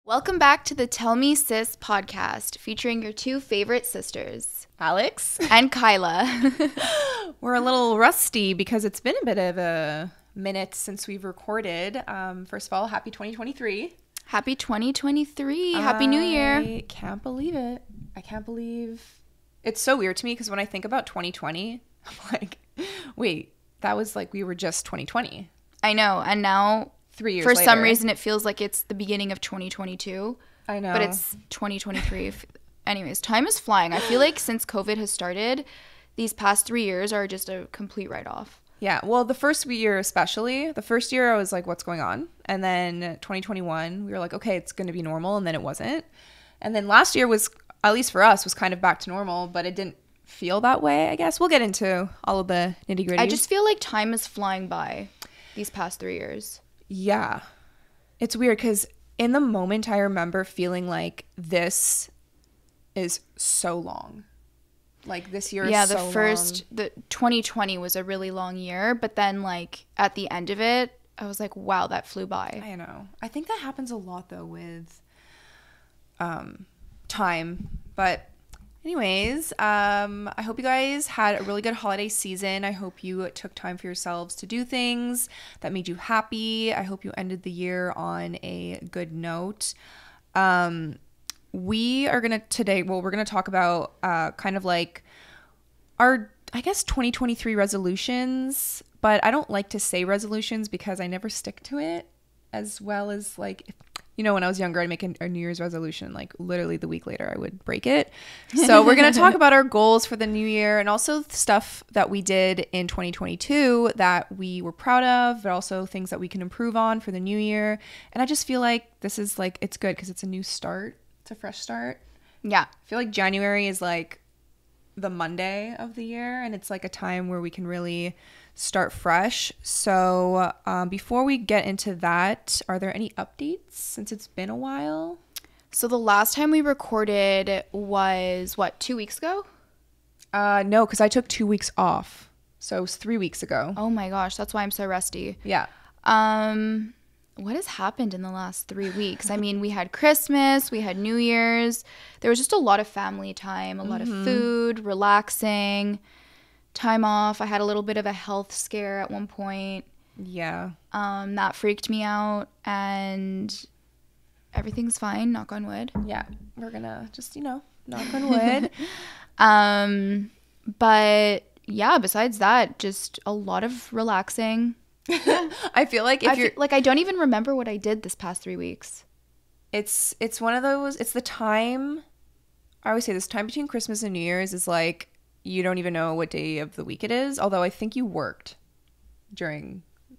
Welcome back to the Tell Me Sis podcast, featuring your two favorite sisters, Alex and Kyla. We're a little rusty because it's been a bit of a minute since we've recorded. First of all, happy 2023. Happy 2023. Happy New Year. I can't believe it. I can't believe it's so weird to me because when I think about 2020, I'm like, wait, that was like we were just 2020. I know. And now 3 years for later. some reason it feels like it's the beginning of 2022. I know. But it's 2023. Anyways, time is flying. I feel like since COVID has started, these past 3 years are just a complete write-off. Yeah, well, the first year especially, the first year I was like, what's going on? And then 2021, we were like, okay, it's going to be normal, and then it wasn't. And then last year was, at least for us, was kind of back to normal, but it didn't feel that way, I guess. We'll get into all of the nitty-gritty. I just feel like time is flying by these past 3 years. Yeah. It's weird because in the moment I remember feeling like this is so long. Like this year is so long. The 2020 was a really long year, but then like at the end of it, I was like, wow, that flew by. I know. I think that happens a lot though with time. But anyways, I hope you guys had a really good holiday season. I hope you took time for yourselves to do things that made you happy. I hope you ended the year on a good note. We are going to we're going to talk about kind of like our, I guess, 2023 resolutions, but I don't like to say resolutions because I never stick to it as well as like, when I was younger, I'd make a New Year's resolution, like literally the week later I would break it. So we're going to talk about our goals for the new year and also stuff that we did in 2022 that we were proud of, but also things that we can improve on for the new year. And I just feel like this is like, it's good because it's a new start. It's a fresh start. Yeah. I feel like January is like the Monday of the year, and it's like a time where we can really start fresh. So before we get into that, are there any updates since it's been a while? So the last time we recorded was, 2 weeks ago? No, because I took 2 weeks off. So it was 3 weeks ago. Oh my gosh, that's why I'm so rusty. Yeah. What has happened in the last 3 weeks? I mean, we had Christmas, we had New Year's. There was just a lot of family time, a lot of food, relaxing, time off. I had a little bit of a health scare at one point. Yeah. That freaked me out, and everything's fine, knock on wood. Yeah. We're gonna just, knock on wood. But yeah, besides that, just a lot of relaxing. I feel like I don't even remember what I did this past 3 weeks. It's one of those, it's the time, I always say this time between Christmas and New Year's is like, you don't even know what day of the week it is. Although I think you worked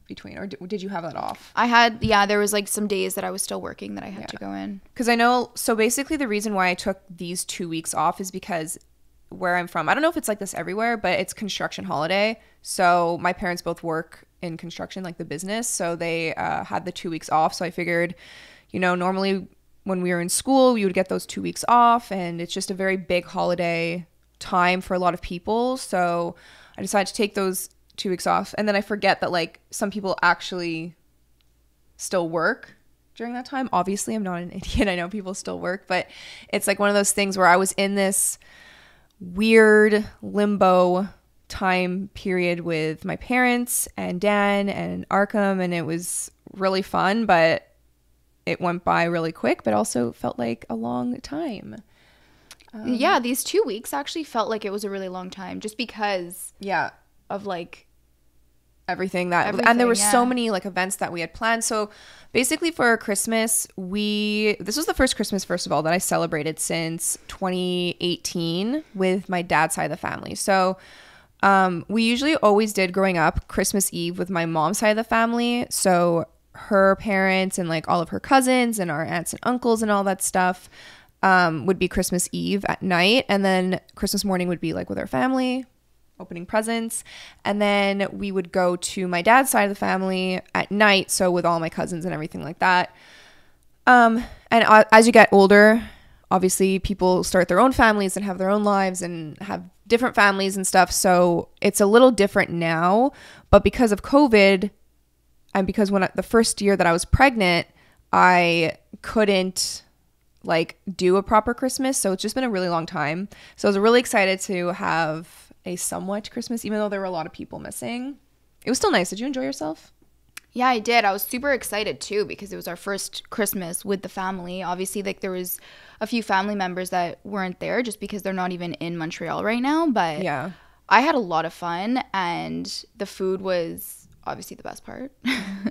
between, or did you have that off? There was like some days that I was still working that I had to go in. Because I know, so basically the reason why I took these 2 weeks off is because where I'm from, I don't know if it's like this everywhere, but it's construction holiday. So my parents both work in construction, like the business. So they had the 2 weeks off. So I figured, normally when we were in school, we would get those 2 weeks off, and it's just a very big holiday time for a lot of people. So I decided to take those 2 weeks off. And then I forget that like some people actually still work during that time. Obviously, I'm not an idiot. I know people still work, but it's like one of those things where I was in this weird limbo time period with my parents and Dan and Arkham, and it was really fun, but it went by really quick, but also felt like a long time. Yeah, these 2 weeks actually felt like it was a really long time just because of like everything, and there were so many like events that we had planned. So basically for Christmas, this was the first Christmas, first of all, that I celebrated since 2018 with my dad's side of the family. So we usually always did, growing up, Christmas Eve with my mom's side of the family. So her parents and like all of her cousins and our aunts and uncles and all that stuff would be Christmas Eve at night. And then Christmas morning would be like with our family, opening presents. And then we would go to my dad's side of the family at night. So with all my cousins and everything like that. And as you get older, obviously people start their own families and have their own lives and have different families and stuff. So it's a little different now. But because of COVID, and because the first year that I was pregnant, I couldn't like do a proper Christmas. So it's just been a really long time. So I was really excited to have a somewhat Christmas, even though there were a lot of people missing. It was still nice. Did you enjoy yourself? Yeah, I did. I was super excited too because it was our first Christmas with the family. Obviously, like there was a few family members that weren't there just because they're not even in Montreal right now. But Yeah. I had a lot of fun, and the food was obviously the best part.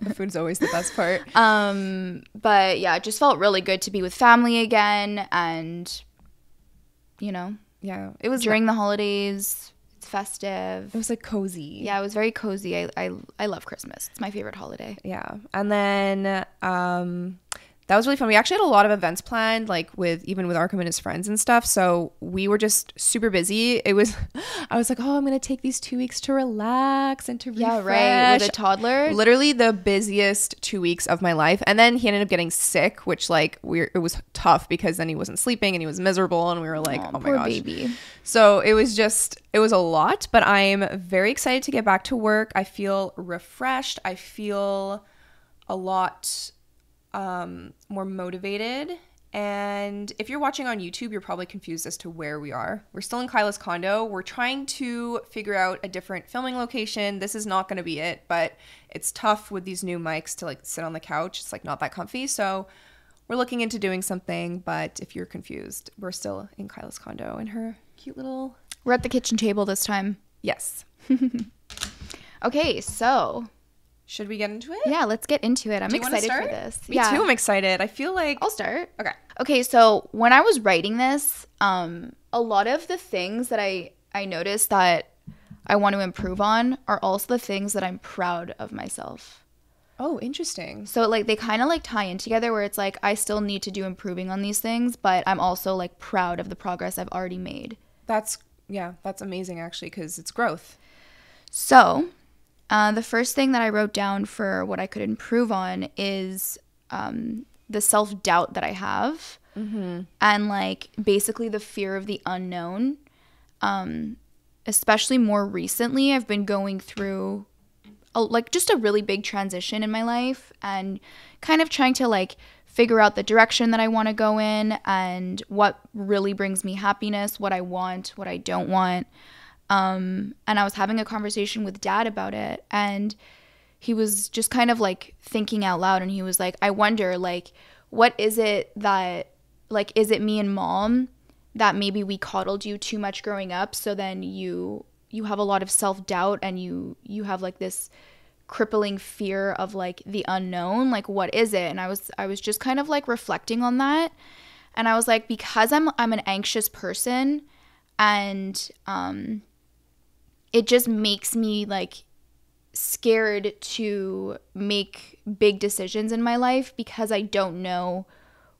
The food's always the best part. But yeah, it just felt really good to be with family again, and Yeah. It was during the holidays. It's festive. It was like cozy. Yeah, it was very cozy. I love Christmas. It's my favorite holiday. Yeah. And then that was really fun. We actually had a lot of events planned, like even with Arkham and his friends and stuff. So we were just super busy. I was like, oh, I'm going to take these 2 weeks to relax and to refresh. Yeah, right. With a toddler. Literally the busiest 2 weeks of my life. And then he ended up getting sick, which like it was tough because then he wasn't sleeping and he was miserable. And we were like, oh my poor gosh. baby. So it was a lot, but I'm very excited to get back to work. I feel refreshed. I feel a lot more motivated. And if you're watching on YouTube, you're probably confused as to where we are. We're still in Kyla's condo. We're trying to figure out a different filming location. This is not going to be it, but it's tough with these new mics to like sit on the couch. It's like not that comfy. So we're looking into doing something, but if you're confused, we're still in Kyla's condo in her cute little... We're at the kitchen table this time. Yes. Okay, so... Should we get into it? Yeah, let's get into it. I'm excited for this. Me too, I'm excited. I feel like... I'll start. Okay, so when I was writing this, a lot of the things that I noticed that I want to improve on are also the things that I'm proud of myself. Oh, interesting. So like they kind of like tie in together where it's like I still need to do improving on these things, but I'm also like proud of the progress I've already made. That's amazing actually because it's growth. So the first thing that I wrote down for what I could improve on is the self-doubt that I have, and like basically the fear of the unknown. Especially more recently, I've been going through just a really big transition in my life and kind of trying to like figure out the direction that I want to go in and what really brings me happiness, what I want, what I don't want. And I was having a conversation with Dad about it, and he was just kind of like thinking out loud, and he was like, I wonder, like, what is it that, like, is it me and Mom that maybe we coddled you too much growing up, so then you have a lot of self-doubt and you have like this crippling fear of like the unknown, like what is it? And I was just kind of like reflecting on that, and I was like, because I'm an anxious person, and it just makes me like scared to make big decisions in my life because I don't know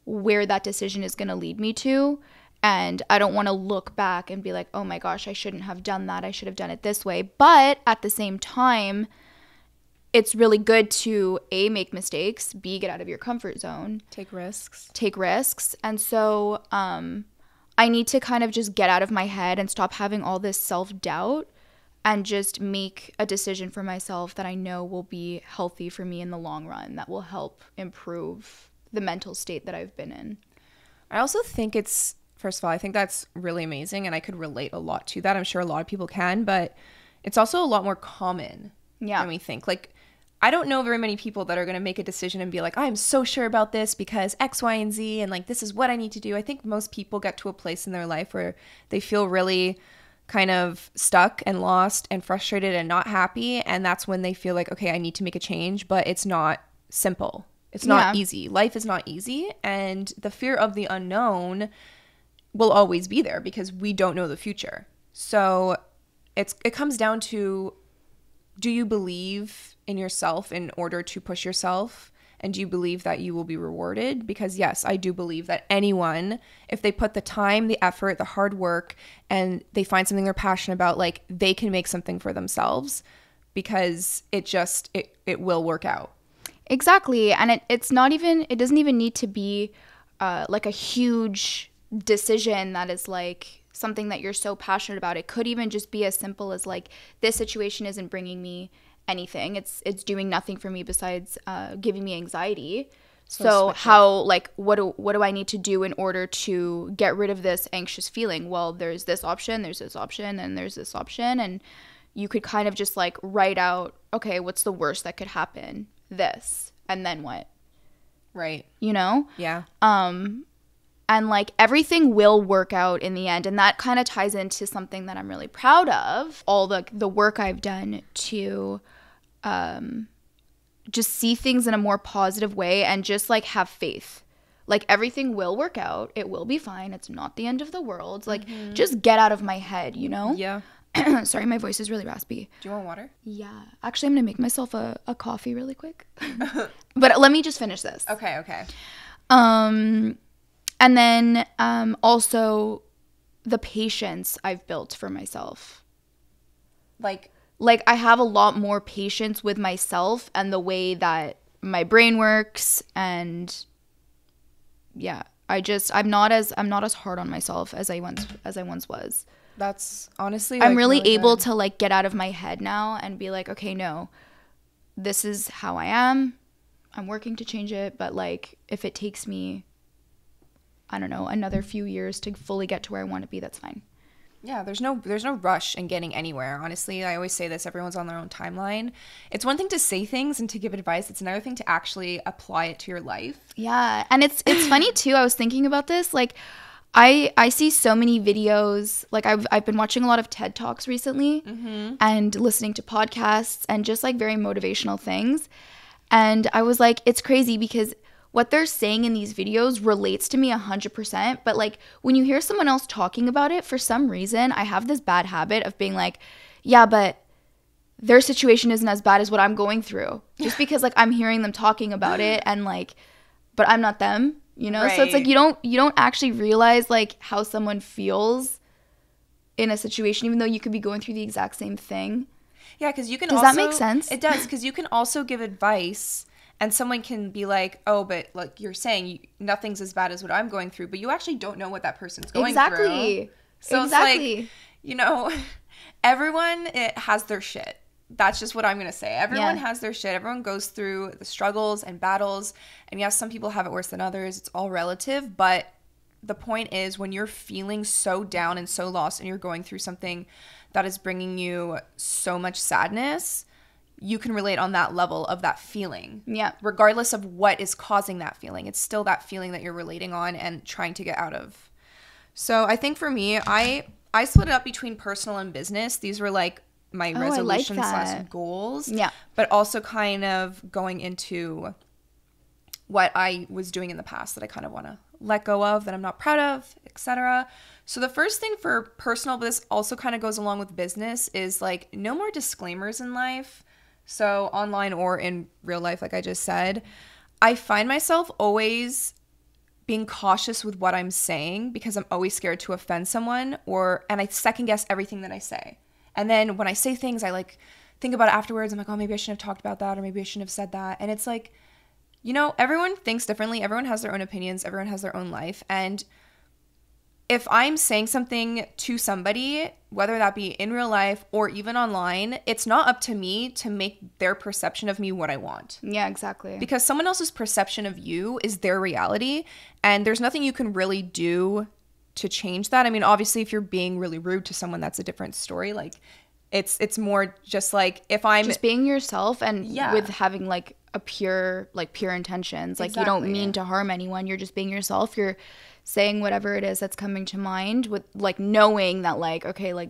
where that decision is going to lead me to. And I don't want to look back and be like, oh my gosh, I shouldn't have done that. I should have done it this way. But at the same time, it's really good to A, make mistakes, B, get out of your comfort zone. Take risks. And so I need to kind of just get out of my head and stop having all this self-doubt and just make a decision for myself that I know will be healthy for me in the long run, that will help improve the mental state that I've been in. I also think first of all, I think that's really amazing, and I could relate a lot to that. I'm sure a lot of people can, but it's also a lot more common than we think. Like, I don't know very many people that are going to make a decision and be like, I'm so sure about this because X, Y, and Z, and like, this is what I need to do. I think most people get to a place in their life where they feel really kind of stuck and lost and frustrated and not happy, and that's when they feel like, okay, I need to make a change, but it's not simple. It's not easy. Life is not easy, and the fear of the unknown will always be there because we don't know the future. So it comes down to, do you believe in yourself in order to push yourself? And do you believe that you will be rewarded? Because yes, I do believe that anyone, if they put the time, the effort, the hard work, and they find something they're passionate about, like, they can make something for themselves, because it will work out. Exactly. And it doesn't even need to be like a huge decision that is like something that you're so passionate about. It could even just be as simple as like, this situation isn't bringing me anything. It's doing nothing for me besides giving me anxiety. So switch it. how, like, what do I need to do in order to get rid of this anxious feeling? Well, there's this option, and there's this option. And you could kind of just, like, write out, okay, what's the worst that could happen? This. And then what? Right. You know? Yeah. And, like, everything will work out in the end. And that kind of ties into something that I'm really proud of. All the work I've done to just see things in a more positive way and just, like, have faith. Like, everything will work out. It will be fine. It's not the end of the world. Like, just get out of my head, you know? Yeah. Sorry, my voice is really raspy. Do you want water? Yeah. Actually, I'm going to make myself a coffee really quick. But let me just finish this. Okay. And then also the patience I've built for myself. Like, I have a lot more patience with myself and the way that my brain works. And yeah, I'm not as hard on myself as I once was. That's honestly, I'm really able good. to, like, get out of my head now and be like, okay, no, this is how I am. I'm working to change it. But, like, if it takes me, I don't know, another few years to fully get to where I want to be, that's fine. Yeah, there's no rush in getting anywhere. Honestly, I always say this, everyone's on their own timeline. It's one thing to say things and to give advice. It's another thing to actually apply it to your life. Yeah. And it's funny too. I was thinking about this. Like, I see so many videos. Like, I've been watching a lot of TED Talks recently and listening to podcasts and just, like, very motivational things. And I was like, it's crazy because what they're saying in these videos relates to me 100%. But, like, when you hear someone else talking about it, for some reason, I have this bad habit of being like, yeah, but their situation isn't as bad as what I'm going through. Just because, like, I'm hearing them talking about it and, like, but I'm not them, you know? Right. So it's like you don't actually realize, like, how someone feels in a situation, even though you could be going through the exact same thing. Yeah, because you can Does that make sense? It does, because you can also give advice and someone can be like, oh, but like you're saying, nothing's as bad as what I'm going through, but you actually don't know what that person's going through. So exactly. It's like, you know, everyone has their shit. That's just what I'm going to say. Everyone has their shit. Everyone goes through the struggles and battles. And yes, some people have it worse than others. It's all relative. But the point is, when you're feeling so down and so lost and you're going through something that is bringing you so much sadness, you can relate on that level of that feeling. Yeah. Regardless of what is causing that feeling. It's still that feeling that you're relating on and trying to get out of. So I think for me, I split it up between personal and business. These were like my resolutions / goals. Yeah. But also kind of going into what I was doing in the past that I kind of want to let go of, that I'm not proud of, etc. So the first thing for personal, but this also kind of goes along with business, is like no more disclaimers in life. So online or in real life, like I just said, I find myself always being cautious with what I'm saying because I'm always scared to offend someone, and I second guess everything that I say. And then when I say things, I like think about it afterwards. I'm like, oh, maybe I shouldn't have talked about that, or maybe I shouldn't have said that. And it's like, you know, everyone thinks differently. Everyone has their own opinions. Everyone has their own life. And if I'm saying something to somebody, whether that be in real life or even online, it's not up to me to make their perception of me what I want. Yeah, exactly. Because someone else's perception of you is their reality, and there's nothing you can really do to change that. I mean, obviously, if you're being really rude to someone, that's a different story. Like, it's more just like if I'm just being yourself and with having like pure intentions. Like, you don't mean to harm anyone. You're just being yourself. You're saying whatever it is that's coming to mind with like knowing that like, okay, like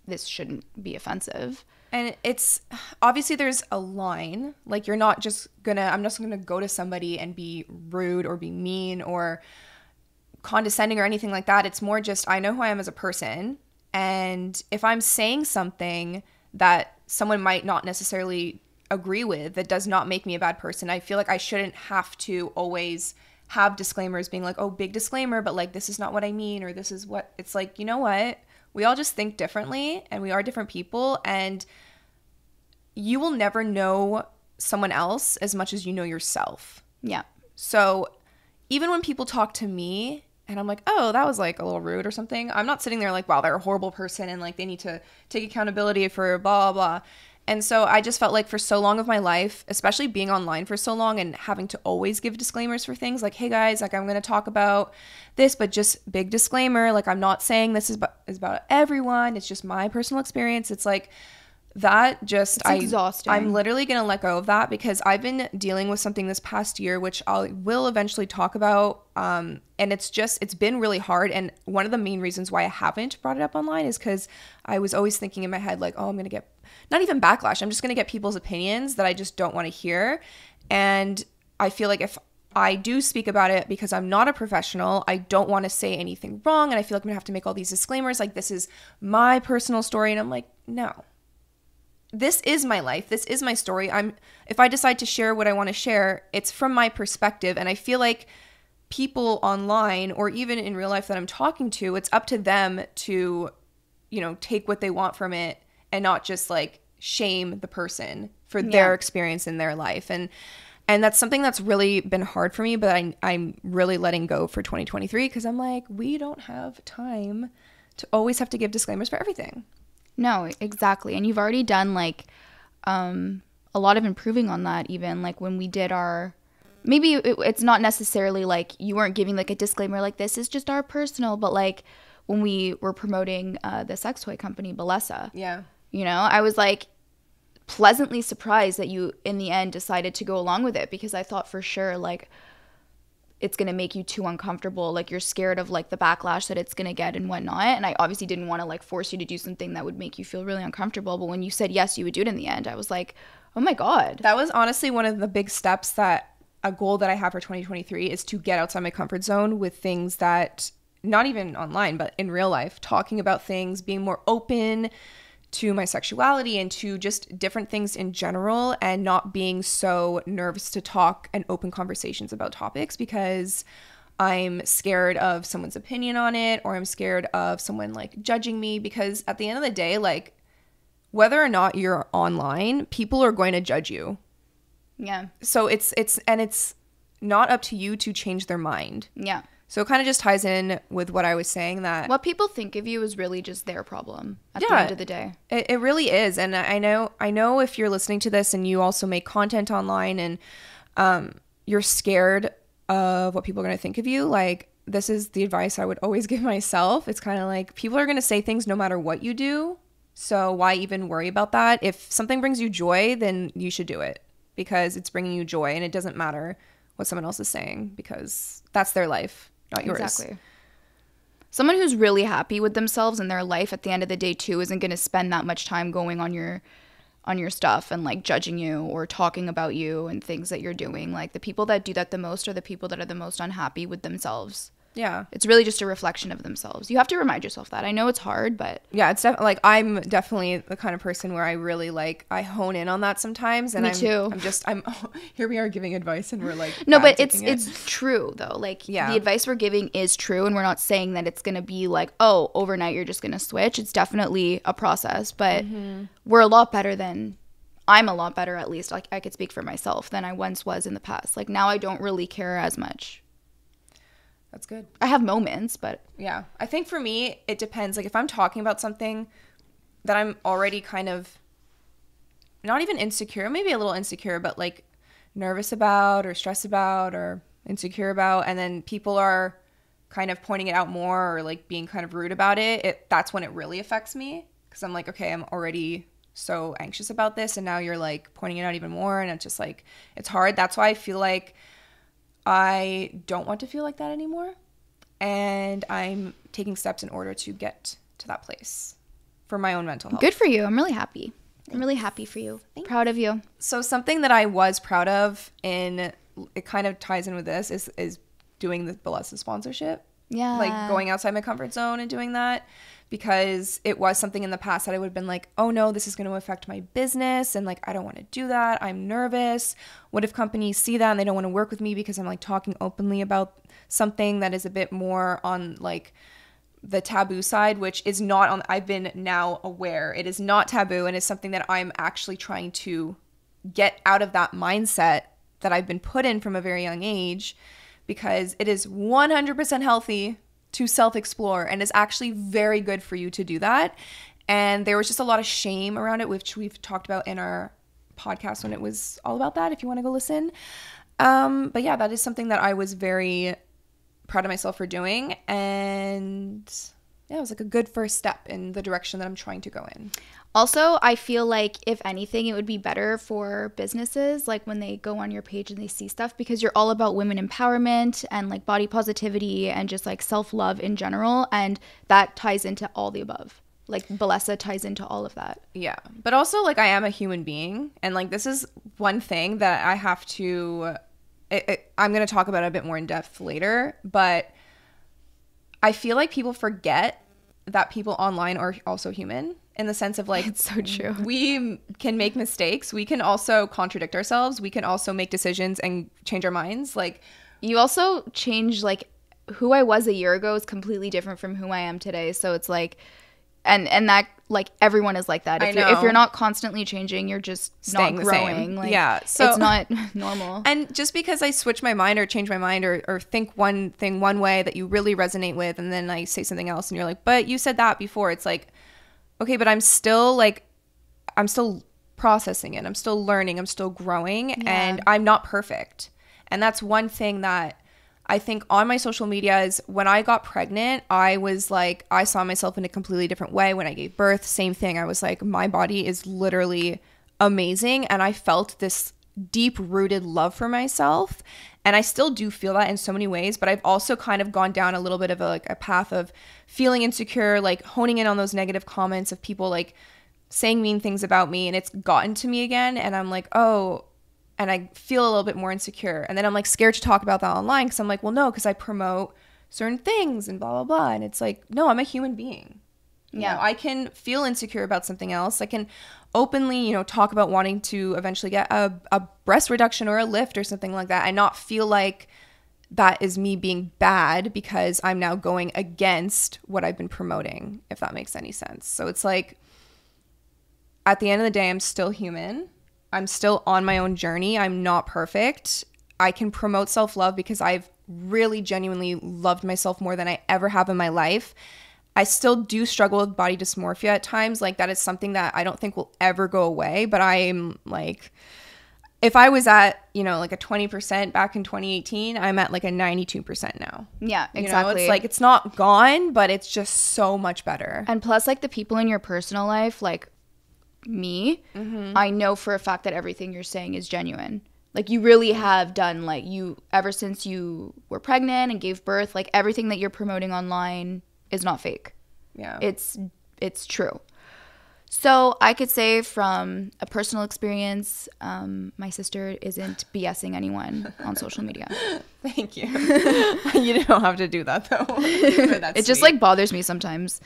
this shouldn't be offensive. And it's obviously there's a line. Like, I'm not just gonna go to somebody and be rude or be mean or condescending or anything like that. It's more just, I know who I am as a person, and if I'm saying something that someone might not necessarily agree with, that does not make me a bad person, I feel like I shouldn't have to always have disclaimers being like, oh, big disclaimer, but like this is not what I mean, or this is what. It's like, you know what, we all just think differently and we are different people, and you will never know someone else as much as you know yourself. Yeah. So even when people talk to me and I'm like, oh, that was like a little rude or something, I'm not sitting there like, wow, they're a horrible person and like they need to take accountability for blah, blah, blah. And so I just felt like for so long of my life, especially being online for so long and having to always give disclaimers for things like, hey guys, like I'm going to talk about this, but just big disclaimer, like I'm not saying this is about everyone. It's just my personal experience. It's like that just, It's exhausting. I'm literally going to let go of that because I've been dealing with something this past year, which I will eventually talk about. And it's been really hard. And one of the main reasons why I haven't brought it up online is because I was always thinking in my head, like, oh, I'm going to get not even backlash. I'm just going to get people's opinions that I just don't want to hear. And I feel like if I do speak about it because I'm not a professional, I don't want to say anything wrong. And I feel like I'm going to have to make all these disclaimers. Like, this is my personal story. And I'm like, no, this is my life. This is my story. If I decide to share what I want to share, it's from my perspective. And I feel like people online or even in real life that I'm talking to, it's up to them to, take what they want from it and not just like shame the person for their experience in their life. And that's something that's really been hard for me, but I'm really letting go for 2023 because I'm like, we don't have time to always have to give disclaimers for everything. No, exactly. And you've already done like a lot of improving on that, even like when we did maybe it's not necessarily like you weren't giving like a disclaimer like this is just our personal, but like when we were promoting the sex toy company, Bellesa. Yeah. I was like pleasantly surprised that you in the end decided to go along with it because I thought for sure like it's going to make you too uncomfortable. Like you're scared of like the backlash that it's going to get and whatnot. And I obviously didn't want to like force you to do something that would make you feel really uncomfortable. But when you said yes, you would do it in the end, I was like, oh my God. That was honestly one of the big steps a goal that I have for 2023 is to get outside my comfort zone with things that not even online, but in real life, talking about things, being more open to my sexuality and to just different things in general and not being so nervous to talk and open conversations about topics because I'm scared of someone's opinion on it or I'm scared of someone like judging me because at the end of the day, like whether or not you're online, people are going to judge you. Yeah. So it's not up to you to change their mind. Yeah. So it kind of just ties in with what I was saying that what people think of you is really just their problem at the end of the day. It really is. And I know if you're listening to this and you also make content online and you're scared of what people are going to think of you, like this is the advice I would always give myself. It's kind of like people are going to say things no matter what you do. So why even worry about that? If something brings you joy, then you should do it because it's bringing you joy and it doesn't matter what someone else is saying because that's their life. Not yours. Exactly. Someone who's really happy with themselves and their life at the end of the day too isn't going to spend that much time going on your stuff and like judging you or talking about you and things that you're doing. Like the people that do that the most are the people that are the most unhappy with themselves. Yeah. It's really just a reflection of themselves. You have to remind yourself that. I know it's hard, but yeah, it's definitely like I'm definitely the kind of person where I really like I hone in on that sometimes and Me too. I'm here we are giving advice and we're like no, but it's true though. Like yeah. The advice we're giving is true and we're not saying that it's going to be like, oh, overnight you're just going to switch. It's definitely a process, but we're a lot better than I'm a lot better, at least like I could speak for myself, than I once was in the past. Like now I don't really care as much. That's good. I have moments, but yeah, I think for me it depends. Like if I'm talking about something that I'm already kind of not even insecure, maybe a little insecure, but like nervous about or stressed about or insecure about, and then people are kind of pointing it out more or like being kind of rude about it, that's when it really affects me because I'm like, okay, I'm already so anxious about this and now you're like pointing it out even more and it's just like it's hard. That's why I feel like I don't want to feel like that anymore. And I'm taking steps in order to get to that place for my own mental health. Good for you. I'm really happy. I'm really happy for you. Proud of you. So something that I was proud of it kind of ties in with this is doing the Bellesa sponsorship. Yeah. Like going outside my comfort zone and doing that because it was something in the past that I would have been like, oh no, this is going to affect my business. And like, I don't want to do that. I'm nervous. What if companies see that and they don't want to work with me because I'm like talking openly about something that is a bit more on like the taboo side, which is not on, I've been now aware it is not taboo and it's something that I'm actually trying to get out of that mindset that I've been put in from a very young age because it is 100% healthy to self-explore and is actually very good for you to do that. And there was just a lot of shame around it, which we've talked about in our podcast when it was all about that, if you want to go listen. But yeah, that is something that I was very proud of myself for doing. And yeah, it was like a good first step in the direction that I'm trying to go in. Also, I feel like if anything, it would be better for businesses, like when they go on your page and they see stuff, because you're all about women empowerment and like body positivity and just like self-love in general. And that ties into all the above. Like Bellesa ties into all of that. Yeah. But also like I am a human being. And like this is one thing that I have to, I'm going to talk about it a bit more in depth later. But I feel like people forget that people online are also human. In the sense of like, it's so true. We can make mistakes. We can also contradict ourselves. We can also make decisions and change our minds. Like, you also change, like, who I was a year ago is completely different from who I am today. So it's like, and that, like, everyone is like that. If you're not constantly changing, you're just staying not growing. Like, yeah, so it's not normal. And just because I switch my mind or change my mind or think one thing one way that you really resonate with, and then I say something else, and you're like, but you said that before. It's like, okay, but I'm still processing it. I'm still learning. I'm still growing, and I'm not perfect. And that's one thing that I think on my social media is when I got pregnant, I was like, I saw myself in a completely different way. When I gave birth, same thing. I was like, my body is literally amazing. And I felt this deep rooted love for myself. And I still do feel that in so many ways, but I've also kind of gone down a little bit of a path of feeling insecure, like honing in on those negative comments of people like saying mean things about me, and it's gotten to me again. And I'm like, oh, and I feel a little bit more insecure. And then I'm like scared to talk about that online because I'm like, well, no, because I promote certain things and blah, blah, blah. And it's like, no, I'm a human being. Yeah, you know, I can feel insecure about something else. I can openly, talk about wanting to eventually get a breast reduction or a lift or something like that, and not feel like that is me being bad because I'm now going against what I've been promoting, if that makes any sense. So it's like, at the end of the day, I'm still human. I'm still on my own journey. I'm not perfect. I can promote self-love because I've really genuinely loved myself more than I ever have in my life. I still do struggle with body dysmorphia at times. Like, that is something that I don't think will ever go away. But I'm like, if I was at, like a 20% back in 2018, I'm at like a 92% now. Yeah, exactly. It's like, it's not gone, but it's just so much better. And plus, like, the people in your personal life, like me, I know for a fact that everything you're saying is genuine. Like, you really have done, like, ever since you were pregnant and gave birth, like, everything that you're promoting online is not fake. Yeah. It's true. So I could say from a personal experience, my sister isn't BSing anyone on social media. Thank you. You don't have to do that though. It just like bothers me sometimes.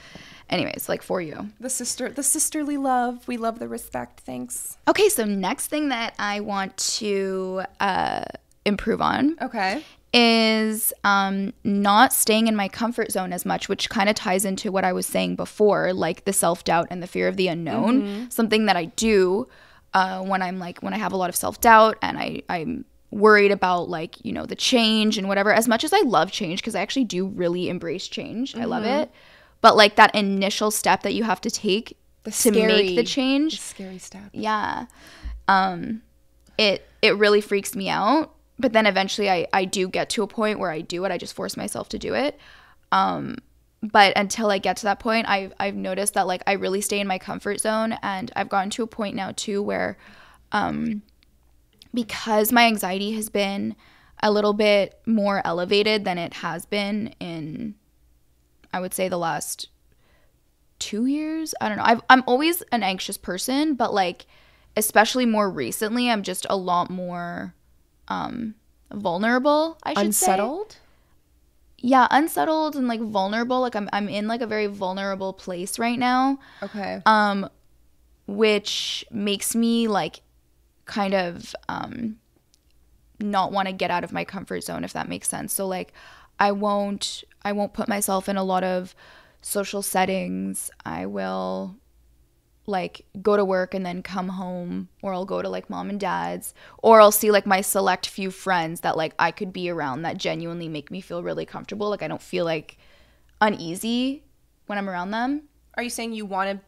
Anyways, like for you. The sisterly love. We love the respect. Thanks. Okay, so next thing that I want to improve on. Okay. Is not staying in my comfort zone as much, which kind of ties into what I was saying before, like the self-doubt and the fear of the unknown. Something that I do when I have a lot of self-doubt and I'm worried about like, the change and whatever. As much as I love change, because I actually do really embrace change. I love it. But like that initial step that you have to take to make the change. The scary step. Yeah. It really freaks me out. But then eventually I do get to a point where I do it. I just force myself to do it. But until I get to that point, I've noticed that like I really stay in my comfort zone. And I've gotten to a point now too where because my anxiety has been a little bit more elevated than it has been in, I would say, the last 2 years. I don't know. I'm always an anxious person, but like especially more recently, I'm just a lot more vulnerable, I should unsettled? say. Yeah, unsettled and like vulnerable. Like I'm in like a very vulnerable place right now. Okay. Which makes me like kind of not want to get out of my comfort zone, if that makes sense. So like I won't put myself in a lot of social settings. I will like go to work and then come home, or I'll go to like mom and dad's, or I'll see like my select few friends that like I could be around that genuinely make me feel really comfortable. Like I don't feel like uneasy when I'm around them. Are you saying you want to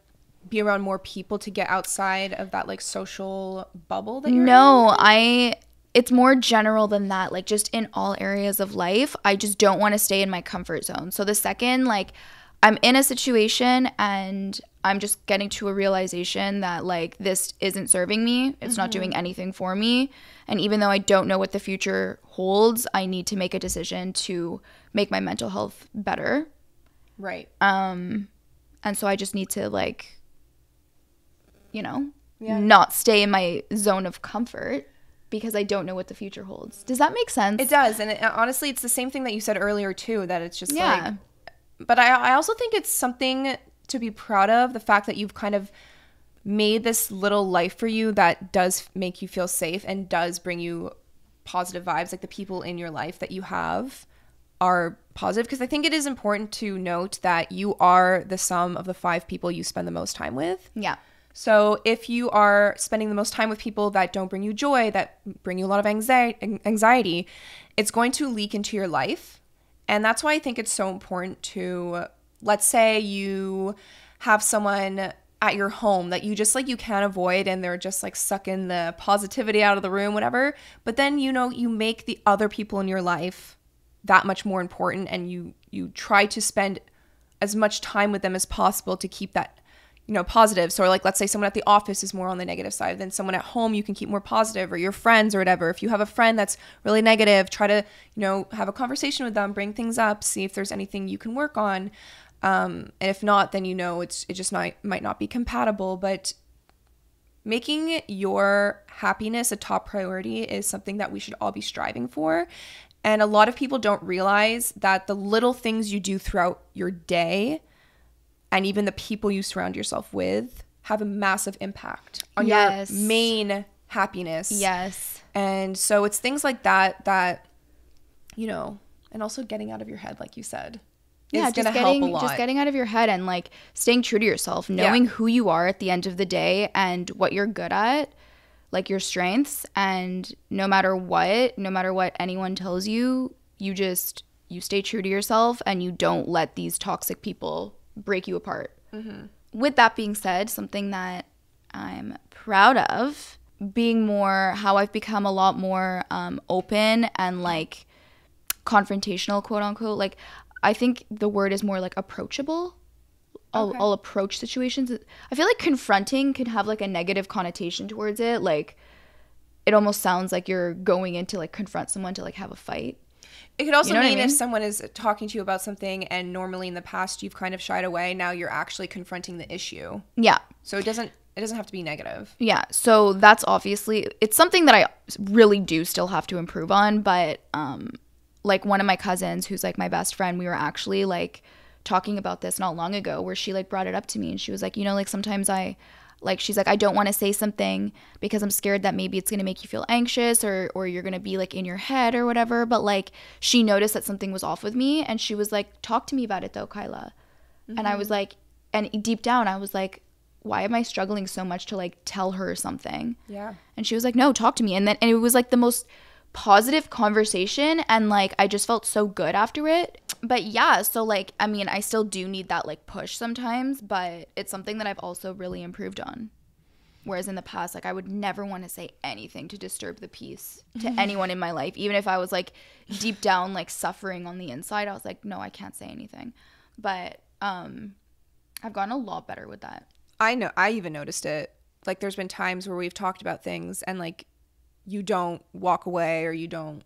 be around more people to get outside of that like social bubble that you're No, in? it's more general than that. Like just in all areas of life, I just don't want to stay in my comfort zone. So the second like I'm in a situation and I'm just getting to a realization that like this isn't serving me, it's not doing anything for me, and even though I don't know what the future holds, I need to make a decision to make my mental health better. Right. And so I just need to like, you know, not stay in my zone of comfort because I don't know what the future holds. Does that make sense? It does. And honestly, it's the same thing that you said earlier too, that it's just like, but I also think it's something to be proud of, the fact that you've kind of made this little life for you that does make you feel safe and does bring you positive vibes. Like the people in your life that you have are positive, because I think it is important to note that you are the sum of the 5 people you spend the most time with. Yeah. So if you are spending the most time with people that don't bring you joy, that bring you a lot of anxiety, it's going to leak into your life. And that's why I think it's so important to, let's say you have someone at your home that you just like you can't avoid and they're just like sucking the positivity out of the room, whatever. But then, you know, you make the other people in your life that much more important, and you try to spend as much time with them as possible to keep that, you know, positive. So like, let's say someone at the office is more on the negative side, then someone at home you can keep more positive, or your friends or whatever. If you have a friend that's really negative, try to, you know, have a conversation with them, bring things up, see if there's anything you can work on. And if not, then, you know, it just might not be compatible. But making your happiness a top priority is something that we should all be striving for. And a lot of people don't realize that the little things you do throughout your day and even the people you surround yourself with have a massive impact on your main happiness. Yes. And so it's things like that, you know, and also getting out of your head, like you said, is going to help a lot. Just getting out of your head and like staying true to yourself, knowing who you are at the end of the day and what you're good at, like your strengths, and no matter what anyone tells you, you stay true to yourself and you don't let these toxic people break you apart. With that being said, something that I'm proud of being how I've become a lot more open and like confrontational, quote unquote. Like I think the word is more like approachable. I'll approach situations. I feel like confronting can have like a negative connotation towards it. Like it almost sounds like you're going in to like confront someone to like have a fight. It could also mean if someone is talking to you about something and normally in the past you've kind of shied away, now you're actually confronting the issue. Yeah. So it doesn't have to be negative. Yeah. So that's obviously, it's something that I really do still have to improve on. But like one of my cousins who's like my best friend, we were actually like talking about this not long ago, where she like brought it up to me and she was like, you know, like sometimes she's like, I don't want to say something because I'm scared that maybe it's going to make you feel anxious or you're going to be like in your head or whatever. But like she noticed that something was off with me and she was like, talk to me about it though, Kyla. And I was like, and deep down I was like, why am I struggling so much to like tell her something? Yeah. And she was like, no, talk to me. And it was like the most positive conversation, and like I just felt so good after it. But yeah, so like I mean I still do need that like push sometimes, but it's something that I've also really improved on. Whereas in the past, like I would never want to say anything to disturb the peace to anyone in my life, even if I was like deep down like suffering on the inside. I was like, no, I can't say anything. But I've gotten a lot better with that. I know, I even noticed it. Like there's been times where we've talked about things and like you don't walk away or you don't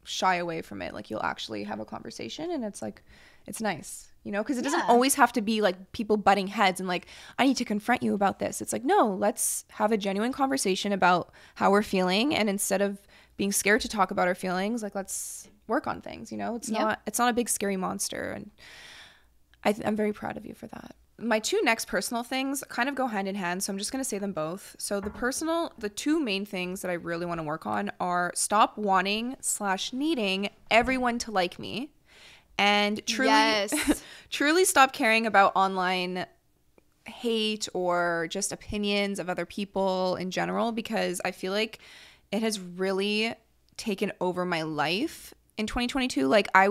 shy away from it. Like you'll actually have a conversation, and it's like, it's nice, you know, because it doesn't always have to be like people butting heads and like, I need to confront you about this. It's like, no, let's have a genuine conversation about how we're feeling, and instead of being scared to talk about our feelings, like let's work on things, you know. It's not a big scary monster, and I'm very proud of you for that. My 2 next personal things kind of go hand in hand, so I'm just going to say them both. So the 2 main things that I really want to work on are stop wanting/needing everyone to like me, and truly stop caring about online hate or just opinions of other people in general, because I feel like it has really taken over my life in 2022. Like I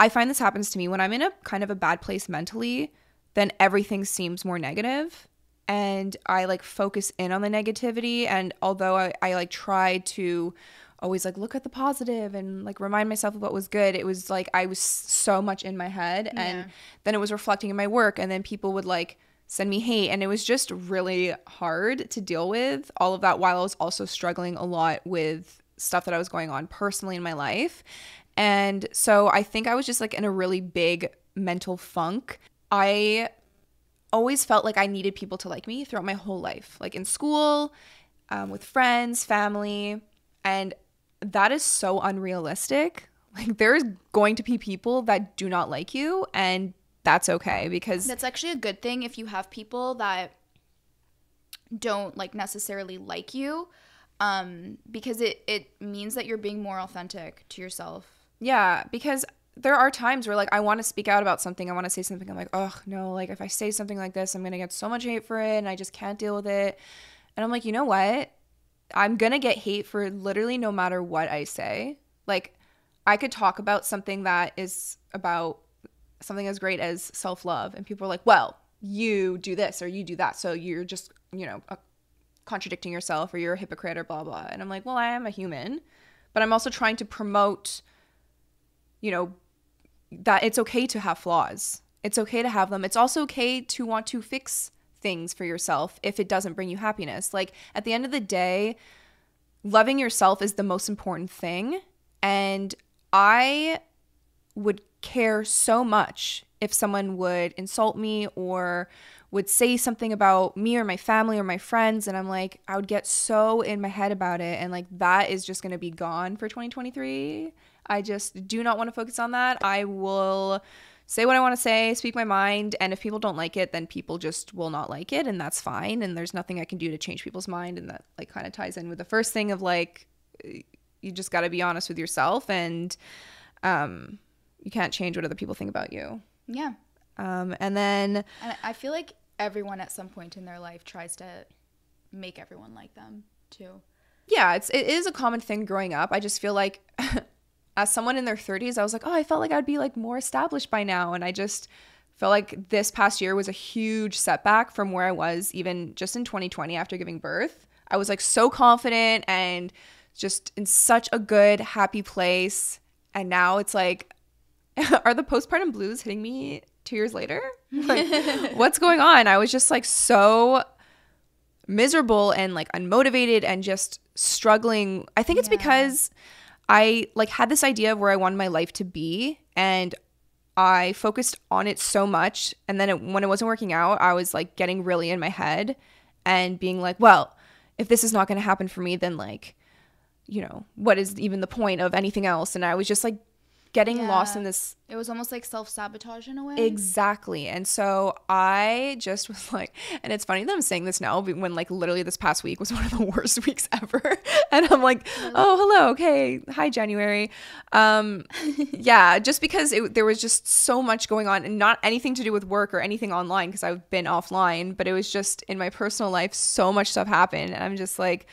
find this happens to me when I'm in a kind of a bad place mentally, then everything seems more negative. and I like focus in on the negativity. And although I like tried to always like look at the positive and like remind myself of what was good, it was like I was so much in my head, and then it was reflecting in my work, and then people would like send me hate, and it was just really hard to deal with all of that while I was also struggling a lot with stuff that I was going on personally in my life. And so I think I was just like in a really big mental funk. I always felt like I needed people to like me throughout my whole life, like in school, with friends, family, and that is so unrealistic. Like there's going to be people that do not like you, and that's okay, because that's actually a good thing if you have people that don't like necessarily like you, because it means that you're being more authentic to yourself. Yeah, because there are times where like I want to speak out about something, I want to say something, I'm like, oh no, like if I say something like this, I'm gonna get so much hate for it, and I just can't deal with it. And I'm like, you know what? I'm gonna get hate for literally no matter what I say. Like I could talk about something that is about something as great as self-love, and people are like, well, you do this or you do that, so you're just, you know, contradicting yourself, or you're a hypocrite, or blah blah. And I'm like, well, I am a human, but I'm also trying to promote, you know, that it's okay to have flaws. It's okay to have them. It's also okay to want to fix things for yourself if it doesn't bring you happiness. Like at the end of the day, loving yourself is the most important thing. And I would care so much if someone would insult me or would say something about me or my family or my friends, and I'm like, I would get so in my head about it, and like that is just going to be gone for 2023. I just do not want to focus on that. I will say what I want to say, speak my mind, and if people don't like it, then people just will not like it, and that's fine, and there's nothing I can do to change people's mind. And that like kind of ties in with the first thing of like, you just got to be honest with yourself, and you can't change what other people think about you. Yeah. And then I feel like everyone at some point in their life tries to make everyone like them too. Yeah, it is a common thing growing up. I just feel like as someone in their 30s, I was like, oh, I felt like I'd be like more established by now. And I just felt like this past year was a huge setback from where I was even just in 2020 after giving birth. I was like so confident and just in such a good, happy place. And now it's like, are the postpartum blues hitting me 2 years later? Like, what's going on? I was just like so miserable and like unmotivated and just struggling. I think it's because I like had this idea of where I wanted my life to be, and I focused on it so much. And then when it wasn't working out, I was like getting really in my head and being like, well, if this is not going to happen for me, then like, you know, what is even the point of anything else? And I was just like getting lost in this. It was almost like self-sabotage in a way. Exactly. And so I just was like, and it's funny that I'm saying this now when like literally this past week was one of the worst weeks ever. And I'm like, oh, hello. Okay. Hi, January. Yeah, just because there was just so much going on, and not anything to do with work or anything online because I've been offline, but it was just in my personal life, so much stuff happened. And I'm just like,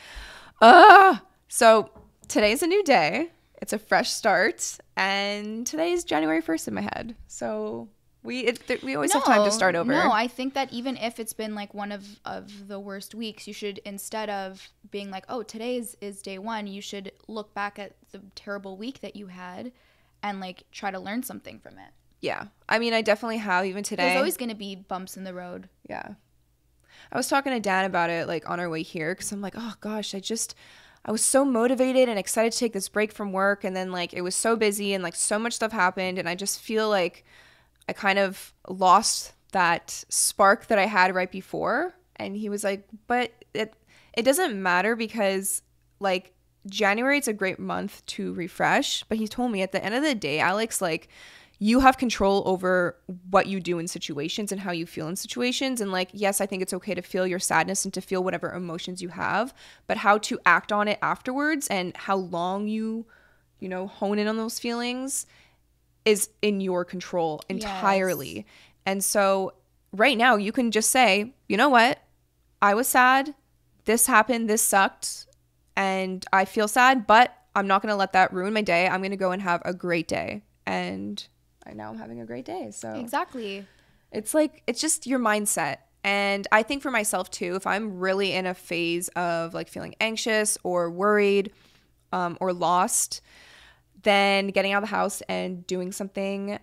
so today's a new day. It's a fresh start, and today is January 1st in my head. So we always have time to start over. No, I think that even if it's been like one of the worst weeks, you should, instead of being like, oh, today is day one, you should look back at the terrible week that you had and like try to learn something from it. Yeah. I mean, I definitely have, even today. There's always going to be bumps in the road. Yeah. I was talking to Dan about it like on our way here, because I'm like, oh gosh, I was so motivated and excited to take this break from work, and then like it was so busy and like so much stuff happened, and I just feel like I kind of lost that spark that I had right before. And he was like, but it doesn't matter, because like January, it's a great month to refresh. But he told me at the end of the day, Alex, like you have control over what you do in situations and how you feel in situations. And like, yes, I think it's okay to feel your sadness and to feel whatever emotions you have, but how to act on it afterwards and how long you know, hone in on those feelings is in your control entirely. Yes. And so right now you can just say, you know what? I was sad. This happened. This sucked. And I feel sad, but I'm not going to let that ruin my day. I'm going to go and have a great day. And now I'm having a great day. So exactly. It's like, it's just your mindset. And I think for myself too, if I'm really in a phase of like feeling anxious or worried or lost, then getting out of the house and doing something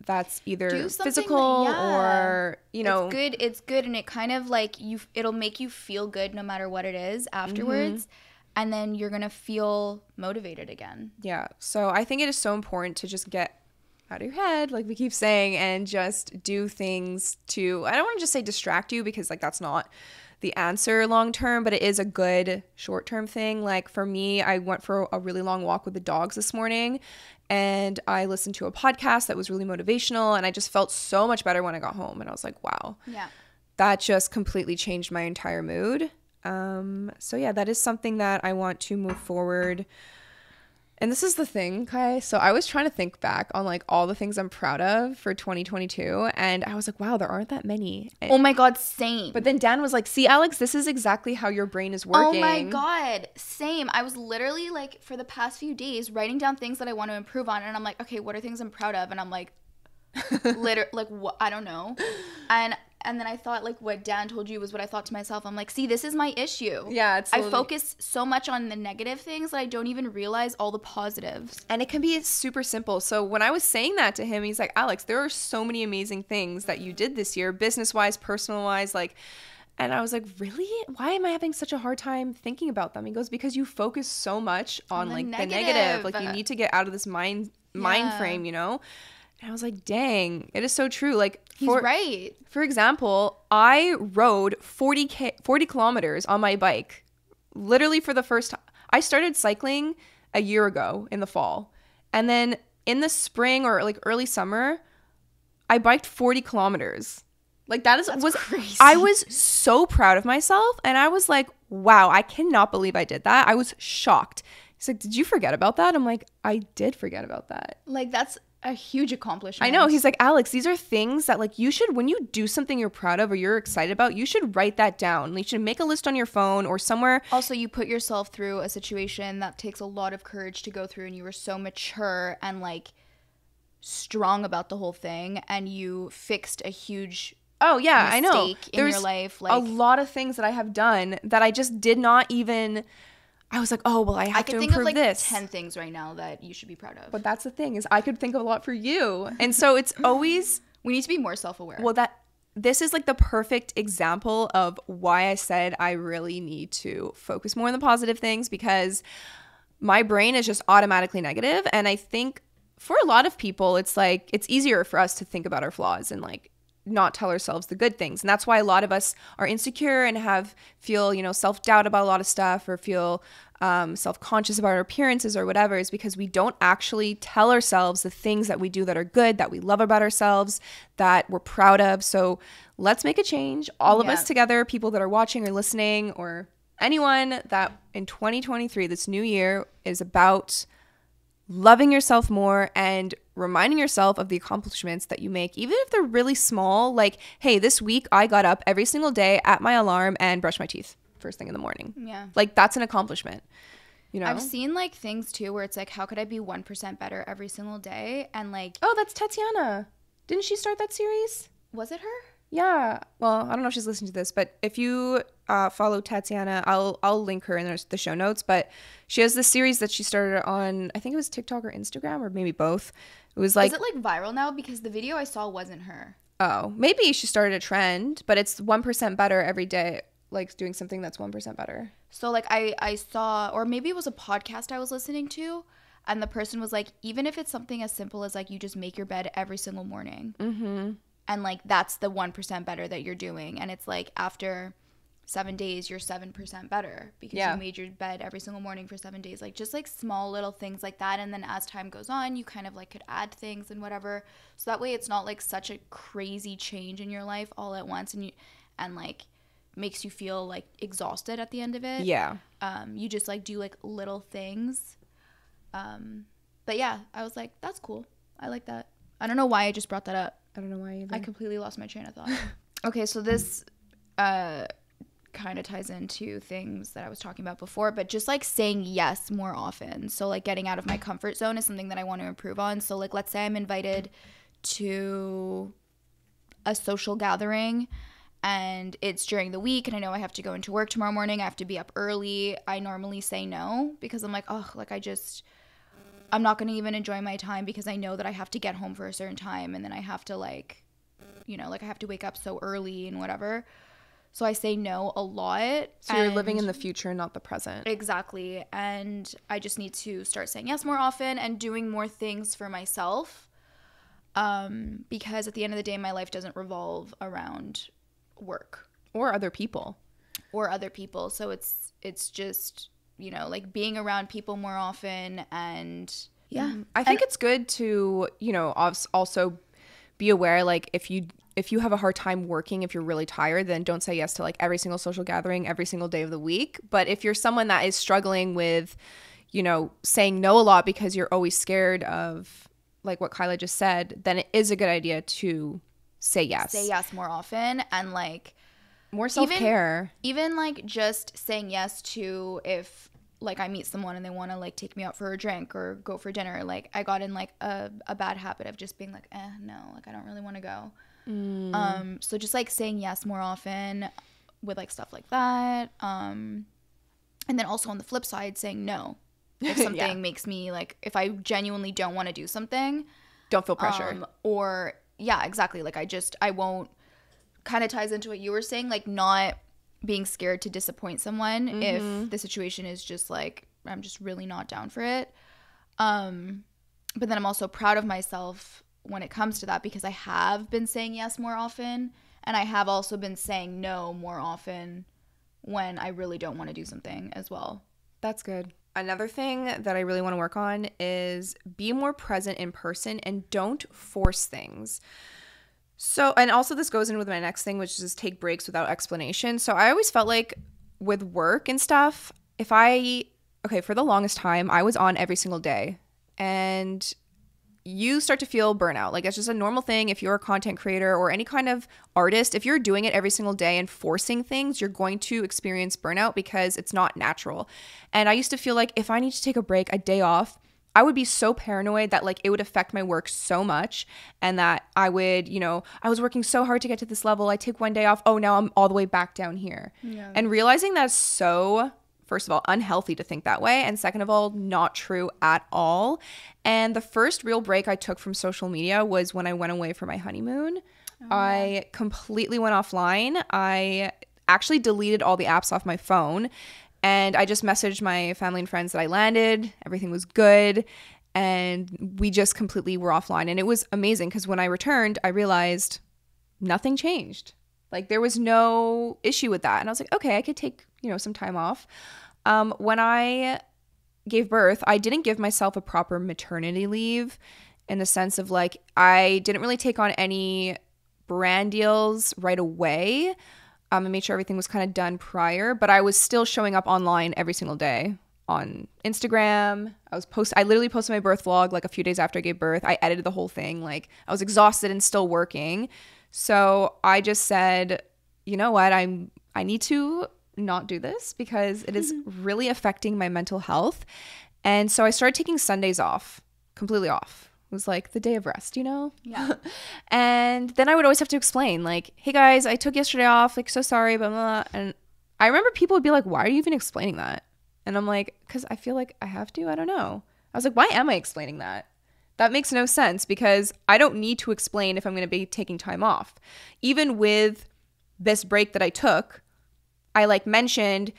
that's either physical or, you know. It's good. And it kind of like it'll make you feel good no matter what it is afterwards. And then you're going to feel motivated again. Yeah. So I think it is so important to just get out of your head, like we keep saying, and just do things to, I don't want to just say distract you, because like that's not the answer long term, but it is a good short term thing. Like for me, I went for a really long walk with the dogs this morning, and I listened to a podcast that was really motivational, and I just felt so much better when I got home, and I was like, wow, yeah, that just completely changed my entire mood. So yeah, that is something that I want to move forward. And this is the thing, Kai. So I was trying to think back on like all the things I'm proud of for 2022. And I was like, wow, there aren't that many. Oh my God, same. But then Dan was like, see, Alex, this is exactly how your brain is working. Oh my God, same. I was literally like for the past few days writing down things that I want to improve on. And I'm like, okay, what are things I'm proud of? And I'm like, like what? I don't know. And then I thought like what Dan told you was what I thought to myself. I'm like, see, this is my issue. Yeah, it's I focus so much on the negative things that I don't even realize all the positives. And it can be super simple. So when I was saying that to him, he's like, Alex, there are so many amazing things that you did this year, business-wise, personal-wise, like. And I was like, really? Why am I having such a hard time thinking about them? He goes, because you focus so much on like the negative. Like you need to get out of this mind frame, you know? And I was like, dang, it is so true. Like he's right. For example, I rode 40 kilometers on my bike, literally for the first time. I started cycling a year ago in the fall. And then in the spring or like early summer, I biked 40 kilometers. Like That's crazy. I was so proud of myself. And I was like, wow, I cannot believe I did that. I was shocked. He's like, did you forget about that? I'm like, I did forget about that. Like that's a huge accomplishment. I know. He's like, Alex, these are things that like you should, when you do something you're proud of or you're excited about, you should write that down. You should make a list on your phone or somewhere. Also, you put yourself through a situation that takes a lot of courage to go through, and you were so mature and like strong about the whole thing, and you fixed a huge I know. In your life. Like a lot of things that I have done that I just did not even. I was like, oh, well, I have to improve this. I could think of like 10 things right now that you should be proud of. But that's the thing is I could think of a lot for you. And so it's always. We need to be more self-aware. Well, this is like the perfect example of why I said I really need to focus more on the positive things, because my brain is just automatically negative. And I think for a lot of people, it's like it's easier for us to think about our flaws and like not tell ourselves the good things. And that's why a lot of us are insecure and feel, you know, self-doubt about a lot of stuff, or feel self-conscious about our appearances or whatever, is because we don't actually tell ourselves the things that we do that are good, that we love about ourselves, that we're proud of. So let's make a change. All of us together, people that are watching or listening, or anyone, that in 2023, this new year is about loving yourself more and reminding yourself of the accomplishments that you make, even if they're really small. Like, hey, this week I got up every single day at my alarm and brushed my teeth first thing in the morning. Yeah. Like, that's an accomplishment. You know? I've seen like things too where it's like, how could I be 1% better every single day? And like, oh, that's Tatiana. Didn't she start that series? Was it her? Yeah. Well, I don't know if she's listening to this, but if you follow Tatiana, I'll link her in the show notes. But she has this series that she started on, I think it was TikTok or Instagram, or maybe both. It was like, is it like viral now? Because the video I saw wasn't her. Oh, maybe she started a trend, but it's 1% better every day, like doing something that's 1% better. So like I saw, or maybe it was a podcast I was listening to, and the person was like, even if it's something as simple as like you just make your bed every single morning. Mm-hmm. And like that's the 1% better that you're doing. And it's like after 7 days, you're 7% better because you made your bed every single morning for 7 days. Like just like small little things like that. And then as time goes on, you kind of like could add things and whatever. So that way it's not like such a crazy change in your life all at once, and like makes you feel like exhausted at the end of it. Yeah. You just like do like little things. But yeah, I was like, that's cool. I like that. I don't know why I just brought that up. I don't know why either. I completely lost my train of thought. Okay, so this kind of ties into things that I was talking about before, but just like saying yes more often. So like getting out of my comfort zone is something that I want to improve on. So like let's say I'm invited to a social gathering and it's during the week and I know I have to go into work tomorrow morning, I have to be up early, I normally say no because I'm like, oh, like I'm not going to even enjoy my time because I know that I have to get home for a certain time and then I have to like, you know, like I have to wake up so early and whatever. So I say no a lot. So you're living in the future, not the present. Exactly. And I just need to start saying yes more often and doing more things for myself. Because at the end of the day, my life doesn't revolve around work. Or other people. So it's just, you know, like being around people more often and yeah. I think it's good to, you know, also be aware, like if you have a hard time working, if you're really tired, then don't say yes to like every single social gathering every single day of the week. But if you're someone that is struggling with, you know, saying no a lot because you're always scared of like what Kyla just said, then it is a good idea to say yes. Say yes more often and like more self-care. Even like just saying yes to if like I meet someone and they want to like take me out for a drink or go for dinner. Like I got in like a bad habit of just being like, no, like I don't really want to go. So just like saying yes more often with like stuff like that. And then also on the flip side, saying no if something makes me like, if I genuinely don't want to do something, don't feel pressure. Or yeah, exactly. Like I won't, kind of ties into what you were saying, like not being scared to disappoint someone if the situation is just like, I'm just really not down for it. But then I'm also proud of myself when it comes to that because I have been saying yes more often and I have also been saying no more often when I really don't want to do something as well. That's good. Another thing that I really want to work on is be more present in person and don't force things. So, and also this goes in with my next thing, which is take breaks without explanation. So I always felt like with work and stuff, for the longest time, I was on every single day and you start to feel burnout. Like it's just a normal thing. If you're a content creator or any kind of artist, if you're doing it every single day and forcing things, you're going to experience burnout because it's not natural. And I used to feel like if I need to take a break, a day off, I would be so paranoid that like it would affect my work so much and that I would, you know, I was working so hard to get to this level. I take one day off. Oh, now I'm all the way back down here. Yeah. And realizing that's so, first of all, unhealthy to think that way. And second of all, not true at all. And the first real break I took from social media was when I went away for my honeymoon. Oh, I completely went offline. I actually deleted all the apps off my phone. And I just messaged my family and friends that I landed. Everything was good. And we just completely were offline. And it was amazing because when I returned, I realized nothing changed. Like there was no issue with that. And I was like, okay, I could take, you know, some time off. When I gave birth, I didn't give myself a proper maternity leave in the sense of like, I didn't really take on any brand deals right away. I made sure everything was kind of done prior, but I was still showing up online every single day on Instagram. I literally posted my birth vlog like a few days after I gave birth. I edited the whole thing. Like I was exhausted and still working. So I just said, you know what? I need to not do this because it is really affecting my mental health. And so I started taking Sundays off, completely off. It was like the day of rest, you know? Yeah. And then I would always have to explain like, hey guys, I took yesterday off, like so sorry, blah, blah, blah. And I remember people would be like, why are you even explaining that? And I'm like, because I feel like I have to. I don't know. I was like, why am I explaining that? That makes no sense because I don't need to explain if I'm going to be taking time off. Even with this break that I took, I like mentioned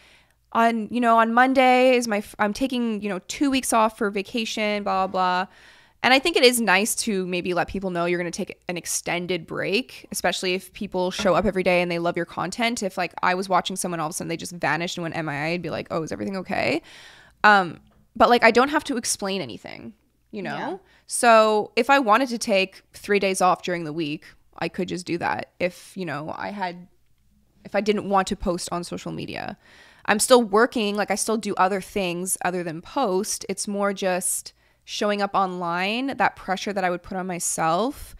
on Monday I'm taking, 2 weeks off for vacation, blah, blah, blah. And I think it is nice to maybe let people know you're going to take an extended break, especially if people show up every day and they love your content. If like I was watching someone all of a sudden they just vanished and went MIA, I'd be like, oh, is everything okay? But like I don't have to explain anything, you know? Yeah. So if I wanted to take 3 days off during the week, I could just do that. If I didn't want to post on social media. I'm still working, like I still do other things other than post. It's more just showing up online, that pressure that I would put on myself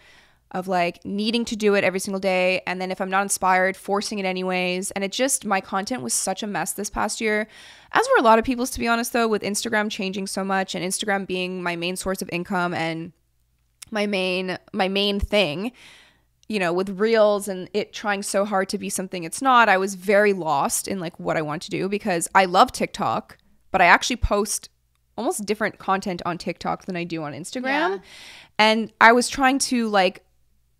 of like needing to do it every single day. And then if I'm not inspired, forcing it anyways. And my content was such a mess this past year, as were a lot of people's, to be honest, though, with Instagram changing so much and Instagram being my main source of income and my main thing. you know, with reels and it trying so hard to be something it's not, I was very lost in like what I want to do, because I love TikTok, but I actually post almost different content on TikTok than I do on Instagram. Yeah. And I was trying to like,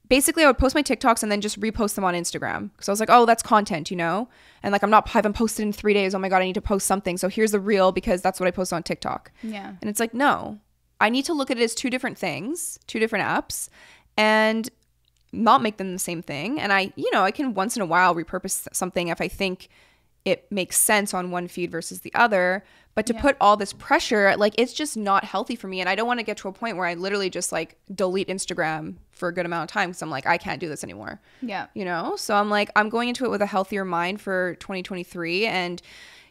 basically I would post my TikToks and then just repost them on Instagram. Because I was like, oh, that's content, you know? And like, I haven't posted in 3 days. Oh my God, I need to post something. So here's the reel because that's what I post on TikTok. Yeah. And it's like, no, I need to look at it as two different things, two different apps, and not make them the same thing. And I can once in a while repurpose something if I think it makes sense on one feed versus the other. But to put all this pressure, like, it's just not healthy for me. And I don't want to get to a point where I literally just like delete Instagram for a good amount of time, because I'm like, I can't do this anymore. Yeah. You know? So I'm like, I'm going into it with a healthier mind for 2023. And,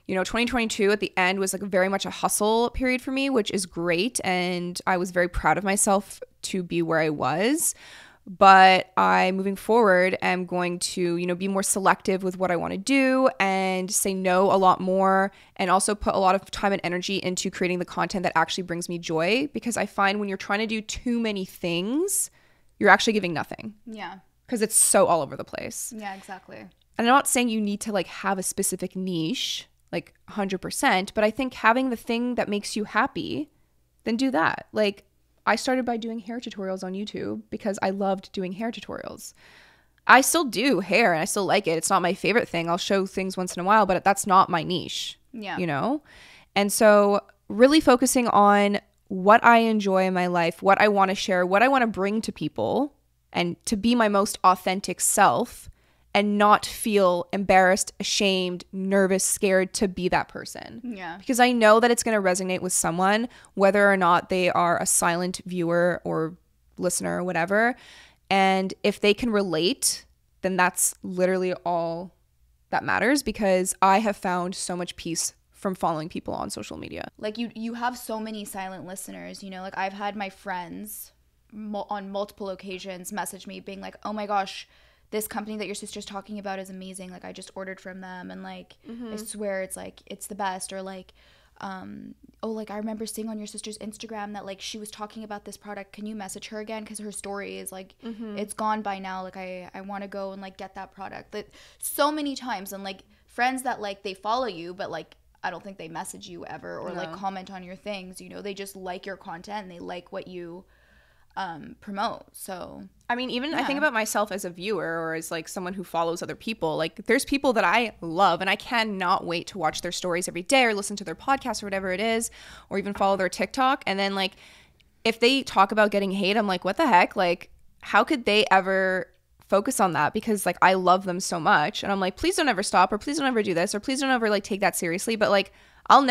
you know, 2022 at the end was like very much a hustle period for me, which is great. And I was very proud of myself to be where I was. But I, moving forward, am going to, you know, be more selective with what I want to do and say no a lot more, and also put a lot of time and energy into creating the content that actually brings me joy, because I find when you're trying to do too many things, you're actually giving nothing. Yeah. Because it's so all over the place. Yeah, exactly. And I'm not saying you need to like have a specific niche, like 100%, but I think having the thing that makes you happy, then do that. Like, I started by doing hair tutorials on YouTube because I loved doing hair tutorials. I still do hair and I still like it. It's not my favorite thing. I'll show things once in a while, but that's not my niche. Yeah. You know? And so really focusing on what I enjoy in my life, what I want to share, what I want to bring to people, and to be my most authentic self, and not feel embarrassed, ashamed, nervous, scared to be that person. Yeah. Because I know that it's going to resonate with someone, whether or not they are a silent viewer or listener or whatever. And if they can relate, then that's literally all that matters, because I have found so much peace from following people on social media. Like, you have so many silent listeners, you know? Like, I've had my friends on multiple occasions message me being like, oh my gosh, this company that your sister's talking about is amazing. Like, I just ordered from them, and like, I swear it's like, it's the best. Or like, oh, like, I remember seeing on your sister's Instagram that like she was talking about this product. Can you message her again? Because her story is like, it's gone by now. Like, I want to go and like get that product. Like, so many times. And like, friends that like, they follow you, but like, I don't think they message you ever or like comment on your things, you know? They just like your content and they like what you promote. So I mean, even I think about myself as a viewer or as like someone who follows other people. Like, there's people that I love and I cannot wait to watch their stories every day or listen to their podcast or whatever it is, or even follow their TikTok. And then like, if they talk about getting hate, I'm like, what the heck? Like, how could they ever focus on that? Because like, I love them so much, and I'm like, please don't ever stop, or please don't ever do this, or please don't ever like take that seriously. But like, I'm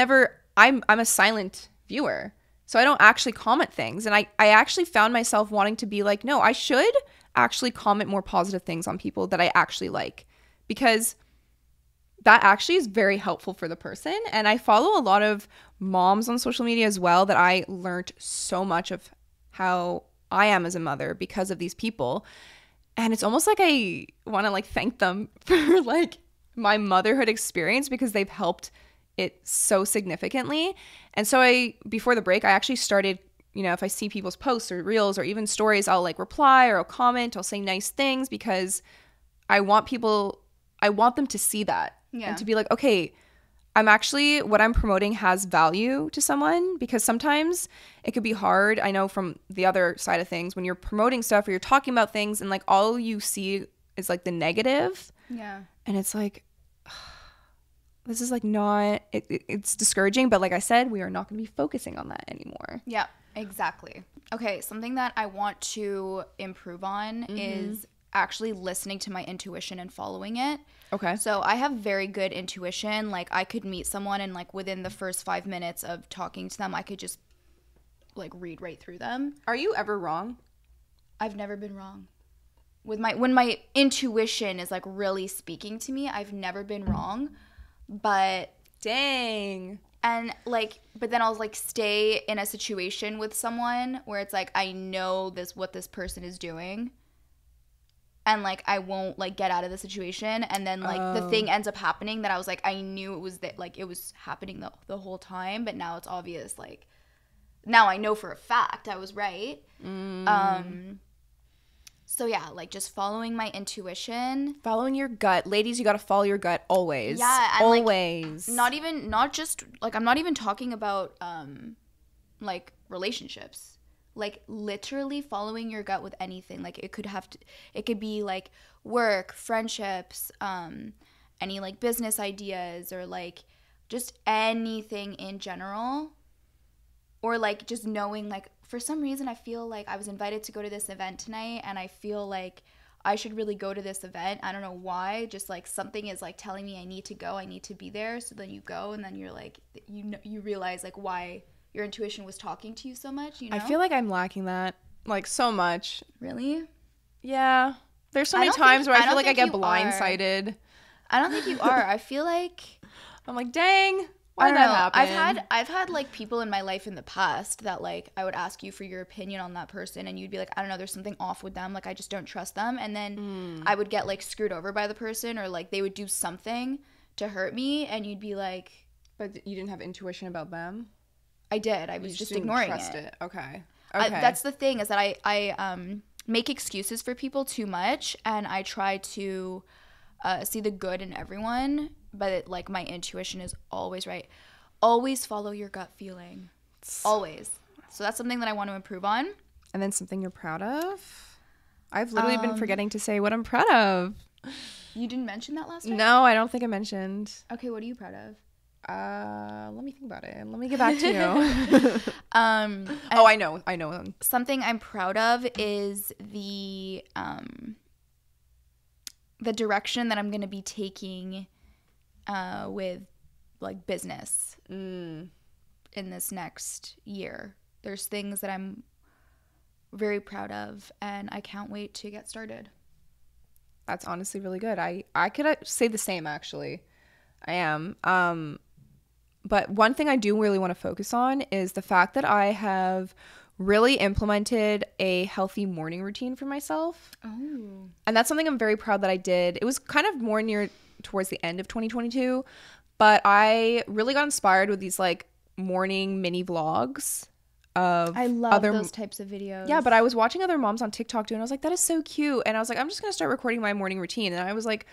a silent viewer. So I don't actually comment things. And I actually found myself wanting to be like, no, I should actually comment more positive things on people that I actually like, because that actually is very helpful for the person. And I follow a lot of moms on social media as well that I learned so much of how I am as a mother because of these people. And it's almost like I want to like thank them for like my motherhood experience, because they've helped it so significantly. And so before the break, I actually started, you know, if I see people's posts or reels or even stories, I'll like reply or I'll comment, I'll say nice things, because I want them to see that and to be like, okay, what I'm promoting has value to someone. Because sometimes it could be hard. I know from the other side of things, when you're promoting stuff or you're talking about things and like all you see is like the negative. Yeah. And it's like, this is like not, it's discouraging, but like I said, we are not going to be focusing on that anymore. Yeah, exactly. Okay, something that I want to improve on is actually listening to my intuition and following it. Okay. So I have very good intuition. Like, I could meet someone and like within the first 5 minutes of talking to them, I could just like read right through them. Are you ever wrong? I've never been wrong. When my intuition is like really speaking to me, I've never been wrong. But dang. And like, but then I'll like stay in a situation with someone where it's like, I know what this person is doing, and like I won't like get out of the situation, and then like the thing ends up happening that I was like, I knew it was that, like, it was happening the whole time, but now it's obvious. Like, now I know for a fact I was right. So yeah, like just following my intuition. Following your gut. Ladies, you got to follow your gut always. Yeah. And always. Like, not just, like, I'm not even talking about, like, relationships. Like, literally following your gut with anything. Like, it could be, like, work, friendships, any, like, business ideas, or, like, just anything in general. Or, like, just knowing, like, for some reason I feel like I was invited to go to this event tonight, and I feel like I should really go to this event. I don't know why. Just, like, something is, like, telling me I need to go. I need to be there. So then you go, and then you're, like, you realize, like, why your intuition was talking to you so much, you know? I feel like I'm lacking that, like, so much. Really? Yeah. There's so many times where I feel like I get blindsided. I don't think you are. I feel like I'm like, dang, why did that happen? I've had like people in my life in the past that like I would ask you for your opinion on that person, and you'd be like, I don't know, there's something off with them, like I just don't trust them, and then I would get like screwed over by the person, or like they would do something to hurt me, and you'd be like, but you didn't have intuition about them? I did. I was just ignoring it. Okay. That's the thing, is that I make excuses for people too much, and I try to see the good in everyone, but like my intuition is always right. Always follow your gut feeling. Always. So that's something that I want to improve on. And then something you're proud of? I've literally been forgetting to say what I'm proud of. You didn't mention that last time? No, I don't think I mentioned. Okay, what are you proud of? Let me think about it. Let me get back to you. I know. Something I'm proud of is the direction that I'm going to be taking with like business in this next year. There's things that I'm very proud of, and I can't wait to get started. That's honestly really good. I could say the same, actually. I am. But one thing I do really want to focus on is the fact that I have really implemented a healthy morning routine for myself. Oh. And that's something I'm very proud that I did. It was kind of more near towards the end of 2022, but I really got inspired with these like morning mini vlogs of I love those types of videos. Yeah, but I was watching other moms on TikTok doing it. I was like, that is so cute. And I was like, I'm just going to start recording my morning routine. And I was like,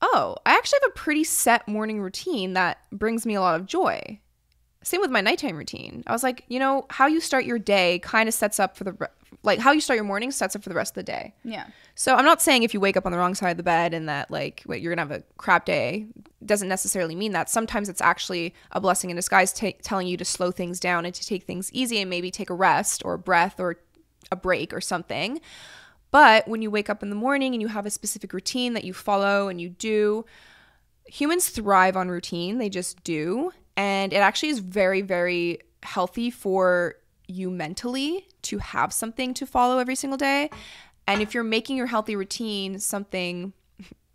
oh, I actually have a pretty set morning routine that brings me a lot of joy. Same with my nighttime routine. I was like, you know, how you start your day kind of sets up for how you start your morning sets up for the rest of the day. Yeah. So I'm not saying if you wake up on the wrong side of the bed and that like you're going to have a crap day, doesn't necessarily mean that. Sometimes it's actually a blessing in disguise telling you to slow things down and to take things easy and maybe take a rest or a breath or a break or something. But when you wake up in the morning and you have a specific routine that you follow and you do, humans thrive on routine. They just do. And it actually is very, very healthy for you mentally to have something to follow every single day. And if you're making your healthy routine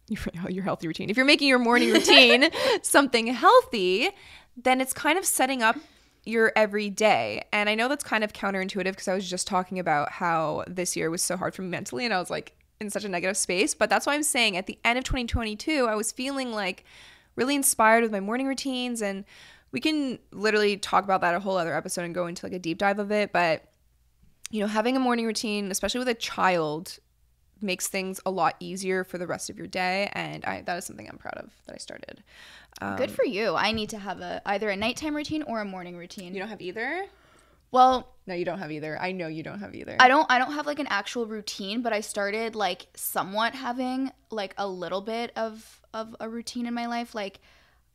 if you're making your morning routine something healthy, then it's kind of setting up your everyday. And I know that's kind of counterintuitive because I was just talking about how this year was so hard for me mentally and I was like in such a negative space. But that's why I'm saying at the end of 2022, I was feeling like really inspired with my morning routines, and we can literally talk about that a whole other episode and go into like a deep dive of it. But, you know, having a morning routine, especially with a child, makes things a lot easier for the rest of your day. And that is something I'm proud of that I started. Good for you. I need to have either a nighttime routine or a morning routine. You don't have either? Well, no, you don't have either. I know you don't have either. I don't have like an actual routine, but I started like somewhat having like a little bit of a routine in my life. Like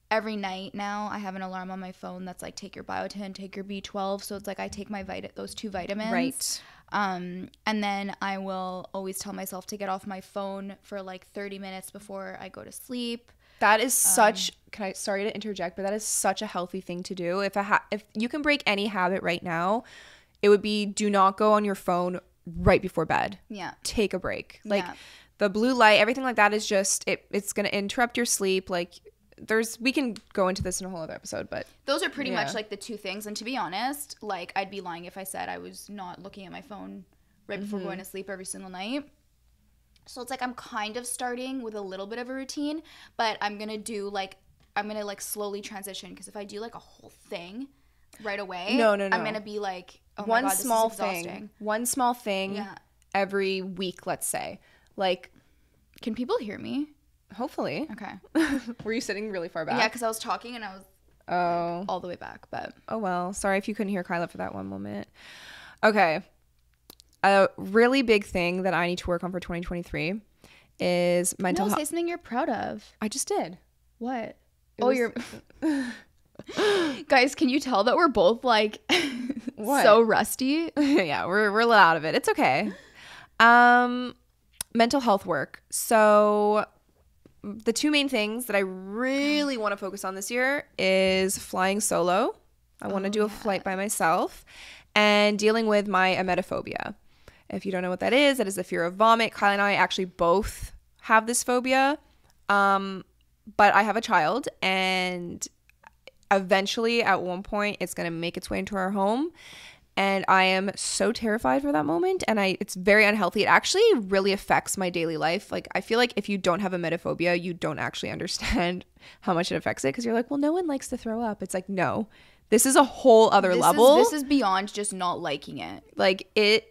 every night now I have an alarm on my phone that's like, take your biotin, take your B12. So it's like I take those two vitamins. Right. And then I will always tell myself to get off my phone for like 30 minutes before I go to sleep. That is sorry to interject, but that is such a healthy thing to do. If you can break any habit right now, it would be do not go on your phone right before bed. Yeah. Take a break. Like the blue light, everything like that is just, it's going to interrupt your sleep. Like we can go into this in a whole other episode, but those are pretty much like the two things. And to be honest, like I'd be lying if I said I was not looking at my phone right before going to sleep every single night. So it's like I'm kind of starting with a little bit of a routine, but I'm going to slowly transition, because if I do like a whole thing right away, no. I'm going to be like, oh my God, this is exhausting. One small thing every week, let's say. Like, can people hear me? Hopefully. Okay. Were you sitting really far back? Yeah, because I was talking and I was all the way back. But oh well, sorry if you couldn't hear Kyla for that one moment. Okay. A really big thing that I need to work on for 2023 is mental health. Say something you're proud of. I just did. What? You're guys, can you tell that we're both like so rusty? Yeah, we're a little out of it. It's okay. Mental health work. So the two main things that I really want to focus on this year is flying solo. I want to do a flight by myself and dealing with my emetophobia. If you don't know what that is the fear of vomit. Kyla and I actually both have this phobia. But I have a child, and eventually at one point it's going to make its way into our home. And I am so terrified for that moment. And it's very unhealthy. It actually really affects my daily life. Like, I feel like if you don't have emetophobia, you don't actually understand how much it affects it. Because you're like, well, no one likes to throw up. It's like, no, this is a whole other level. This is beyond just not liking it. Like, it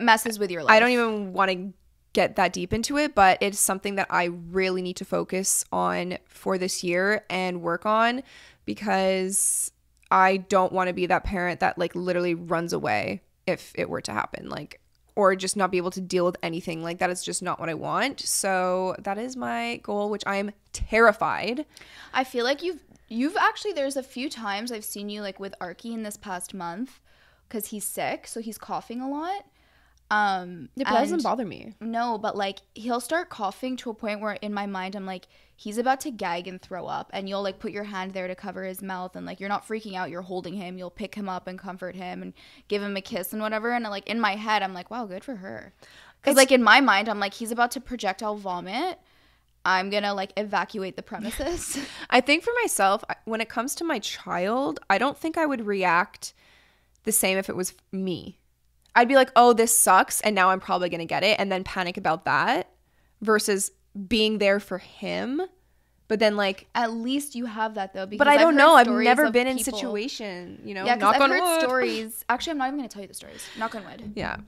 messes with your life. I don't even want to get that deep into it, but it's something that I really need to focus on for this year and work on, because I don't want to be that parent that like literally runs away if it were to happen, like, or just not be able to deal with anything like that. Is just not what I want. So that is my goal, which I am terrified. I feel like you've actually, there's a few times I've seen you like with Arky in this past month, because he's sick, so he's coughing a lot. It doesn't bother me. No, but like he'll start coughing to a point where in my mind I'm like, he's about to gag and throw up, and you'll like put your hand there to cover his mouth, and like you're not freaking out, you're holding him, you'll pick him up and comfort him and give him a kiss and whatever. And like in my head I'm like, wow, good for her, because like in my mind I'm like, he's about to projectile vomit, I'm gonna like evacuate the premises. I think for myself, when it comes to my child, I don't think I would react the same if it was me. I'd be like, oh, this sucks, and now I'm probably going to get it, and then panic about that, versus being there for him. But then, like... At least you have that, though. But I don't know. I've never been in situation, you know? Yeah, because I've heard stories. Actually, I'm not even going to tell you the stories. Knock on wood. Yeah.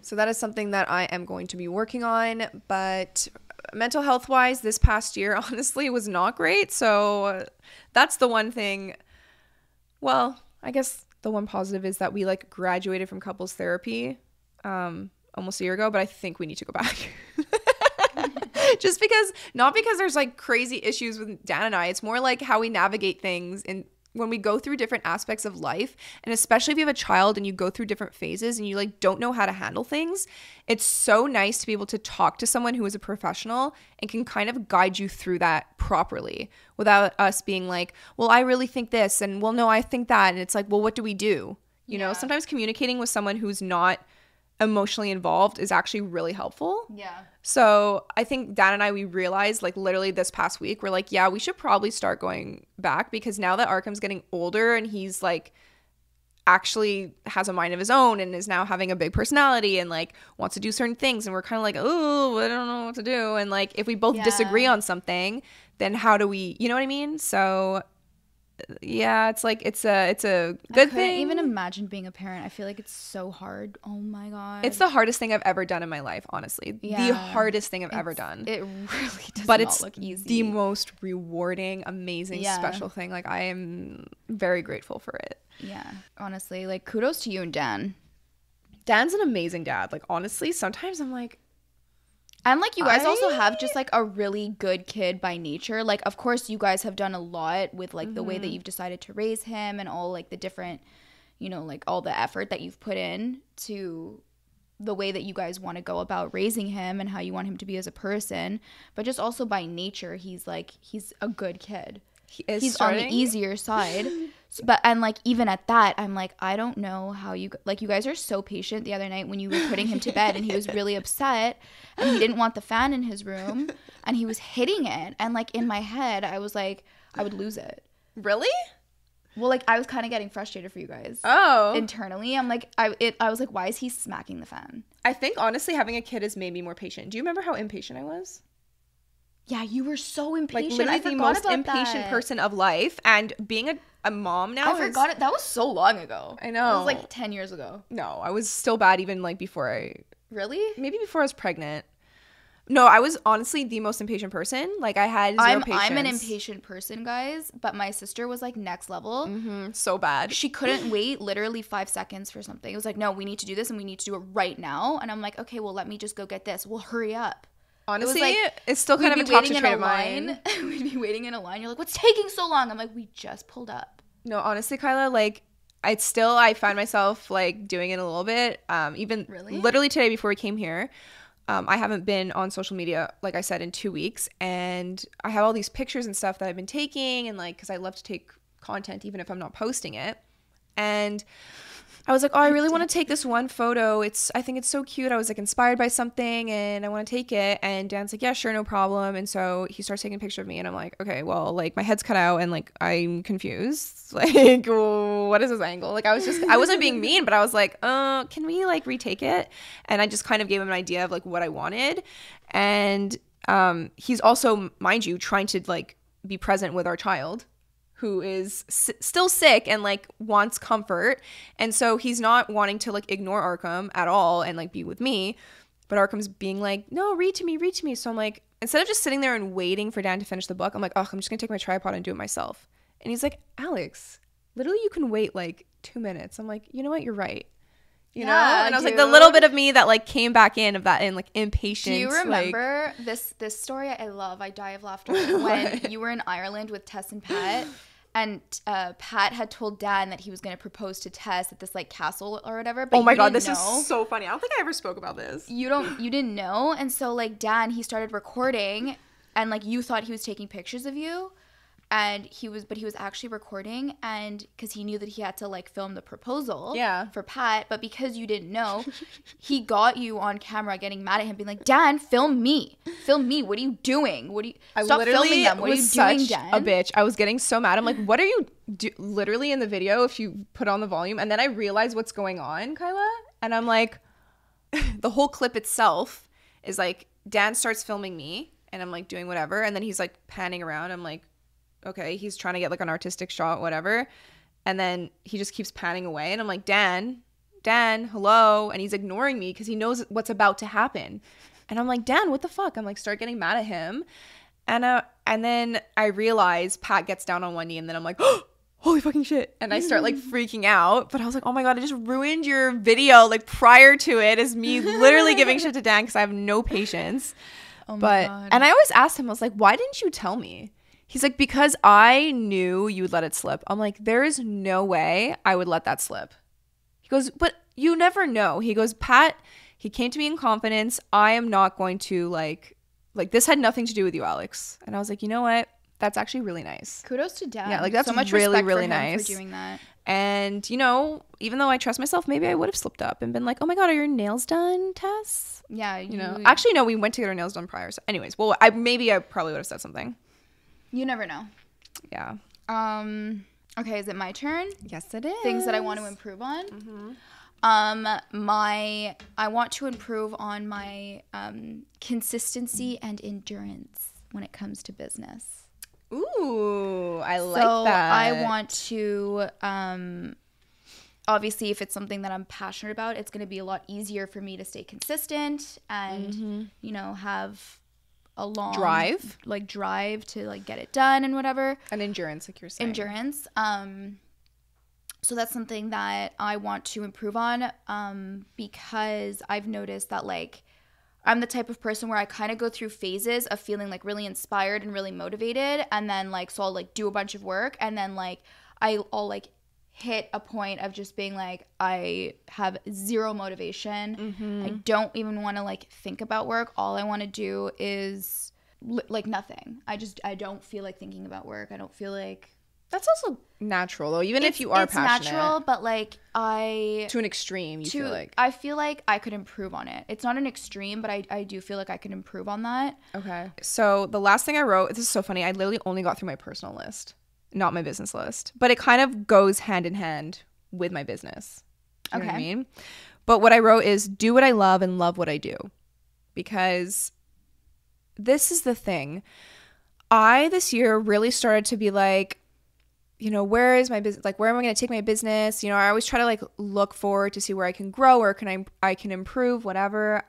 So that is something that I am going to be working on. But mental health-wise, this past year, honestly, was not great. So that's the one thing... Well, I guess... The one positive is that we like graduated from couples therapy almost a year ago, but I think we need to go back. Just because, not because there's like crazy issues with Dan and I, it's more like how we navigate things and when we go through different aspects of life, and especially if you have a child and you go through different phases and you like don't know how to handle things, it's so nice to be able to talk to someone who is a professional and can kind of guide you through that properly without us being like, well, I really think this, and well, no, I think that, and it's like, well, what do we do? You know, sometimes communicating with someone who's not emotionally involved is actually really helpful. Yeah. So I think Dan and I, we realized like literally this past week, we're like, yeah, we should probably start going back, because now that Arkham's getting older and he's like actually has a mind of his own and is now having a big personality and like wants to do certain things, and we're kind of like, oh, I don't know what to do. And like if we both disagree on something, then how do we, you know what I mean? So yeah, it's like it's a good thing. I couldn't even imagine being a parent. I feel like it's so hard. Oh my god, it's the hardest thing I've ever done in my life, honestly. The hardest thing I've ever done. It really does but not look easy. The most rewarding, amazing, special thing. Like, I am very grateful for it. Yeah, honestly, like kudos to you and Dan. Dan's an amazing dad. Like, honestly, sometimes I'm like, and like you guys also have just like a really good kid by nature. Like, of course you guys have done a lot with like the way that you've decided to raise him and all like the different, you know, like all the effort that you've put in to the way that you guys want to go about raising him and how you want him to be as a person. But just also by nature, he's a good kid. He's on the easier side. But and like even at that, I'm like, I don't know how you guys are so patient. The other night when you were putting him to bed and he was really upset and he didn't want the fan in his room and he was hitting it, and like in my head I was like, I would lose it. Really? Well, like I was kind of getting frustrated for you guys. Oh. Internally, I'm like, I was like, why is he smacking the fan? I think honestly having a kid has made me more patient. Do you remember how impatient I was? Yeah, you were so impatient. Like literally the most impatient person of life, and being a mom now. I forgot it. That was so long ago. I know. It was like 10 years ago. No, I was still bad even like before I Really? Maybe before I was pregnant. No, I was honestly the most impatient person. Like, I had zero patience. I'm an impatient person, guys, but my sister was like next level. So bad. She couldn't wait literally 5 seconds for something. It was like, no, we need to do this and we need to do it right now. And I'm like, okay, well, let me just go get this. Well, hurry up. Honestly, it's still kind of a toxic trait of mine. We'd be waiting in a line. You're like, what's taking so long? I'm like, we just pulled up. No, honestly, Kyla, like, I find myself like doing it a little bit. Even literally today before we came here, I haven't been on social media, like I said, in 2 weeks. And I have all these pictures and stuff that I've been taking. And like, because I love to take content, even if I'm not posting it. And I was like, oh, I really want to take this one photo. I think it's so cute. I was like inspired by something and I want to take it. And Dan's like, yeah, sure, no problem. And so he starts taking a picture of me and I'm like, okay, well, like my head's cut out and like I'm confused. Like, what is this angle? Like I wasn't being mean, but I was like, can we like retake it? And I just kind of gave him an idea of like what I wanted. And he's also, mind you, trying to like be present with our child, who is still sick and like wants comfort. And so he's not wanting to like ignore Arkham at all and like be with me, but Arkham's being like, no, read to me. So I'm like, instead of just sitting there and waiting for Dan to finish the book, I'm like, oh, I'm just gonna take my tripod and do it myself. And he's like, Alex, literally you can wait like 2 minutes. I'm like, you know what, you're right. You know? And I was like, the little bit of me that like came back in of that and like impatience. Do you remember this story? I love, I die of laughter, when you were in Ireland with Tess and Pat. And Pat had told Dan that he was going to propose to Tess at this like castle or whatever. But oh my God, this is so funny. I don't think I ever spoke about this. You didn't know. And so like Dan, he started recording and like you thought he was taking pictures of you. And he was actually recording, and because he knew that he had to like film the proposal for Pat, but because you didn't know, he got you on camera getting mad at him, being like, Dan, film me, what are you doing? Stop filming them, what are you doing, Dan? A bitch. I was getting so mad. I'm like, what are you literally in the video if you put on the volume? And then I realized what's going on, Kyla, and I'm like, the whole clip itself is like Dan starts filming me, and I'm like doing whatever, and then he's like panning around. I'm like, okay, he's trying to get like an artistic shot, whatever. And then he just keeps panning away. And I'm like, Dan, hello. And he's ignoring me because he knows what's about to happen. And I'm like, Dan, what the fuck? I'm like, start getting mad at him. And then I realize Pat gets down on one knee and then I'm like, oh, holy fucking shit. And I start like freaking out. But I was like, oh my God, I just ruined your video. Like prior to it is me literally giving shit to Dan because I have no patience. Oh my God. And I always asked him, I was like, why didn't you tell me? He's like, because I knew you would let it slip. I'm like, there is no way I would let that slip. He goes, but you never know. He goes, Pat, he came to me in confidence. I am not going to like this had nothing to do with you, Alex. And I was like, you know what? That's actually really nice. Kudos to Dan. Yeah, like that's so much really, respect really for him nice. for doing that. And, you know, even though I trust myself, maybe I would have slipped up and been like, oh my God, are your nails done, Tess? Yeah. You know, actually, no, we went to get our nails done prior. So anyways, well, I probably would have said something. You never know. Yeah. Okay, is it my turn? Yes, it is. Things that I want to improve on. Mm-hmm. I want to improve on my consistency and endurance when it comes to business. Ooh, I like so that. I want to obviously if it's something that I'm passionate about, it's going to be a lot easier for me to stay consistent and you know, have a long drive to like get it done and whatever. And endurance, like you're saying. Endurance. So that's something that I want to improve on because I've noticed that like I'm the type of person where I kind of go through phases of feeling like really inspired and really motivated, and then like so I'll like do a bunch of work and then like I'll like hit a point of just being like I have zero motivation. I don't even want to like think about work. All I want to do is like nothing. I don't feel like thinking about work. I don't feel like that's also natural though, even if you are passionate. It's natural, but like to an extreme, feel like. I feel like I could improve on it. It's not an extreme, but I do feel like I could improve on that. Okay. So the last thing I wrote, this is so funny, I literally only got through my personal list, not my business list. But it kind of goes hand in hand with my business. You know what I mean? But what I wrote is do what I love and love what I do. Because this is the thing. I this year really started to be like, where is my business? Like, where am I going to take my business? I always try to like look forward to see where I can grow or I can improve, whatever.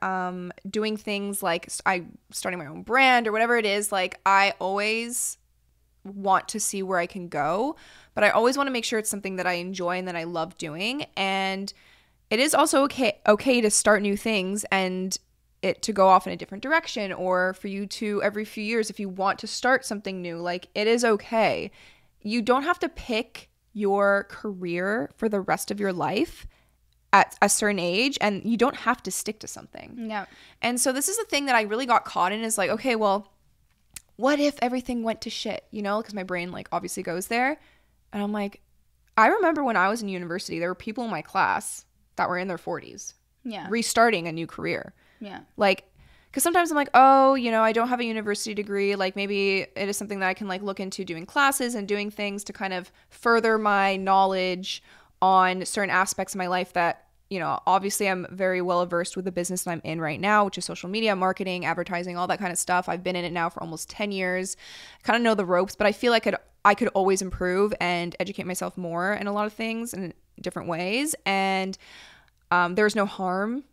Doing things like starting my own brand or whatever it is. Like, I always want to see where I can go, but I always want to make sure it's something that I enjoy and that I love doing. And it is also okay to start new things and it to go off in a different direction, or for you to every few years, if you want to start something new, like, it is okay. You don't have to pick your career for the rest of your life at a certain age, and you don't have to stick to something. Yeah. And so this is the thing that I really got caught in, is like, okay, well, what if everything went to shit, because my brain like obviously goes there. And I'm like, I remember when I was in university, there were people in my class that were in their 40s. Yeah. Restarting a new career. Yeah. Like, because sometimes I'm like, oh, I don't have a university degree. Like, maybe it is something that I can like look into doing classes and doing things to kind of further my knowledge on certain aspects of my life that, obviously I'm very well versed with the business that I'm in right now, which is social media, marketing, advertising, all that kind of stuff. I've been in it now for almost 10 years. I kind of know the ropes, but I feel like I could always improve and educate myself more in a lot of things in different ways. And there's no harm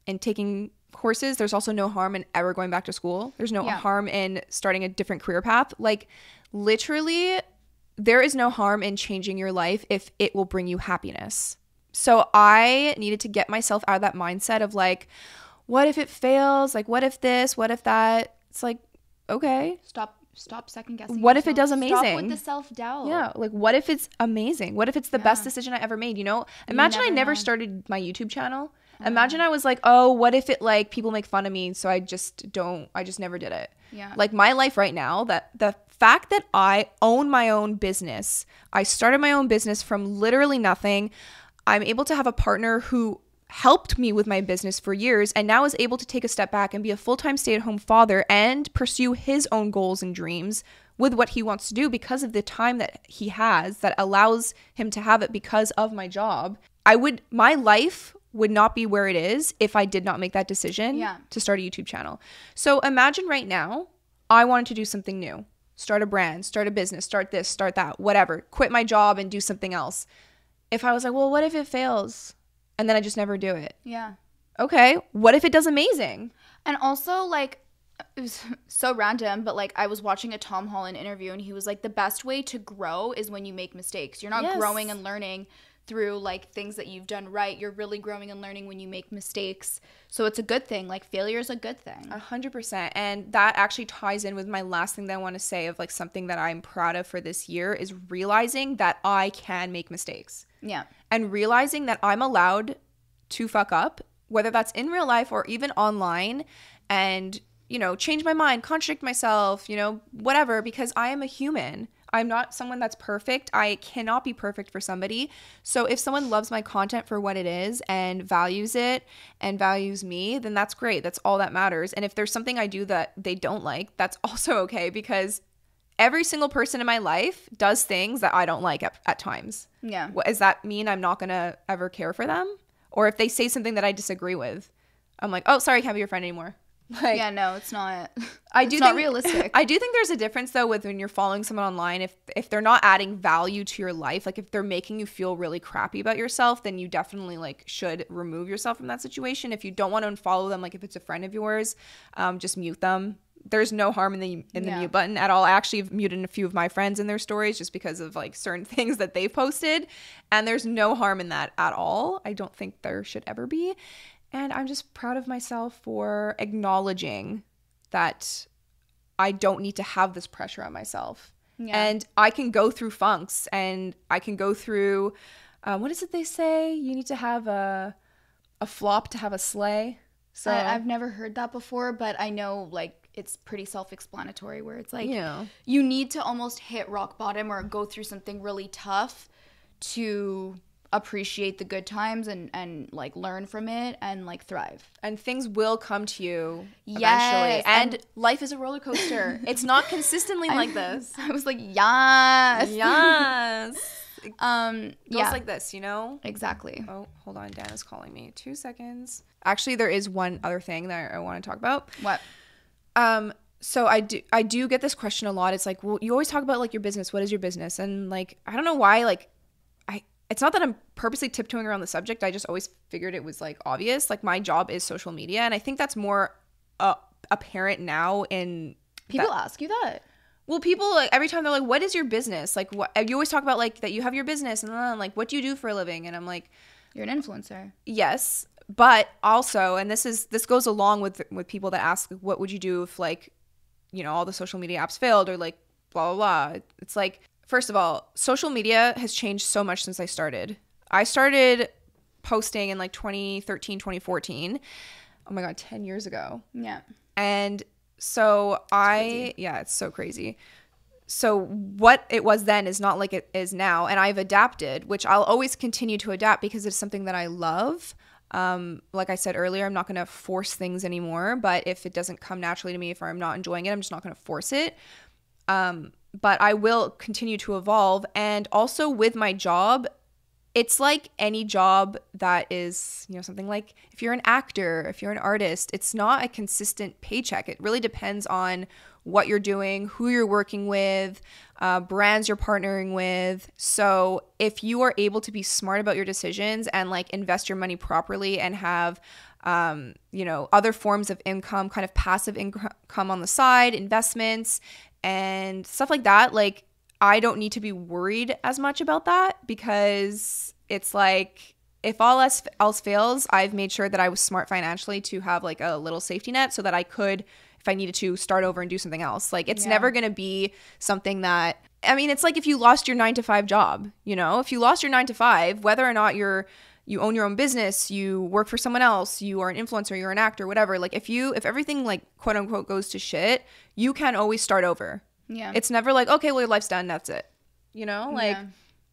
in taking courses. There's also no harm in ever going back to school. There's no harm in starting a different career path. Like, literally, there is no harm in changing your life if it will bring you happiness. So I needed to get myself out of that mindset of like, what if it fails? Like, what if this? What if that? It's like, okay. Stop second guessing. What if it does amazing? Stop with the self-doubt. Yeah. Like, what if it's amazing? What if it's the best decision I ever made? Imagine I never started my YouTube channel. Imagine I was like, oh, what if it like people make fun of me, so I just never did it. Yeah. Like, my life right now, that the fact that I own my own business, I started my own business from literally nothing. I'm able to have a partner who helped me with my business for years and now is able to take a step back and be a full-time stay-at-home father and pursue his own goals and dreams with what he wants to do because of the time that he has that allows him to have it because of my job. My life would not be where it is if I did not make that decision to start a YouTube channel. So imagine right now, I wanted to do something new, start a brand, start a business, start this, start that, whatever, quit my job and do something else. If I was like, well, what if it fails? And then I just never do it. Yeah. Okay. What if it does amazing? And also, like, it was so random, but like, I was watching a Tom Holland interview and he was like, the best way to grow is when you make mistakes. You're not growing and learning through like things that you've done right. You're really growing and learning when you make mistakes. So it's a good thing. Like, failure is a good thing. 100%. And that actually ties in with my last thing that I want to say of like something that I'm proud of for this year is realizing that I can make mistakes. Yeah. And realizing that I'm allowed to fuck up, whether that's in real life or even online, and, change my mind, contradict myself, whatever, because I am a human. I'm not someone that's perfect. I cannot be perfect for somebody. So if someone loves my content for what it is and values it and values me, then that's great. That's all that matters. And if there's something I do that they don't like, that's also okay, because every single person in my life does things that I don't like at times. Yeah. Does that mean I'm not going to ever care for them? Or if they say something that I disagree with, I'm like, oh, sorry, I can't be your friend anymore. Like, yeah, no, it's not. It's not realistic. I do think there's a difference though with when you're following someone online. If they're not adding value to your life, like if they're making you feel really crappy about yourself, then you definitely like should remove yourself from that situation. If you don't want to unfollow them, like if it's a friend of yours, just mute them. There's no harm in the mute button at all. I actually have muted a few of my friends in their stories just because of like certain things that they've posted, and there's no harm in that at all. I don't think there should ever be. And I'm just proud of myself for acknowledging that I don't need to have this pressure on myself. Yeah. And I can go through funks, and I can go through, what is it they say? You need to have a flop to have a sleigh. So I've never heard that before, but I know like it's pretty self-explanatory where it's like you need to almost hit rock bottom or go through something really tough to appreciate the good times and like learn from it and like thrive. And things will come to you eventually. And life is a roller coaster. It's not consistently like this. I was like, yes. Goes like this, Exactly. Oh, hold on. Dan is calling me. 2 seconds. Actually, there is one other thing that I want to talk about. What? So I do get this question a lot. It's like, well, you always talk about like your business. What is your business? And like, I don't know why, like it's not that I'm purposely tiptoeing around the subject. I just always figured it was like obvious. Like my job is social media. And I think that's more apparent now in People ask you that. Well, people like every time they're like, what is your business? Like what you always talk about like that you have your business and then like, what do you do for a living? And I'm like, you're an influencer. Yes. But also, and this goes along with people that ask, what would you do if like, you know, all the social media apps failed or like blah, blah, blah. It's like, first of all, social media has changed so much since I started. I started posting in like 2013, 2014. Oh my God, 10 years ago. Yeah. And so it's so crazy. So what it was then is not like it is now. And I've adapted, which I'll always continue to adapt because it's something that I love. Like I said earlier, I'm not going to force things anymore. But if it doesn't come naturally to me, if I'm not enjoying it, I'm just not going to force it. But I will continue to evolve. And also with my job, it's like any job that is, you know, something like if you're an actor, if you're an artist, it's not a consistent paycheck. It really depends on what you're doing, who you're working with, brands you're partnering with. So if you are able to be smart about your decisions and like invest your money properly and have, you know, other forms of income, kind of passive income on the side, investments and stuff like that, like I don't need to be worried as much about that because it's like if all else fails, I've made sure that I was smart financially to have like a little safety net so that I could, if I needed to, start over and do something else. Like it's never going to be something that, I mean, it's like if you lost your 9-to-5 job, you know, if you lost your 9-to-5, whether or not you own your own business, you work for someone else, you are an influencer, you're an actor, whatever. Like if everything like quote unquote goes to shit, you can always start over. Yeah. It's never like, okay, well, your life's done. That's it. You know, like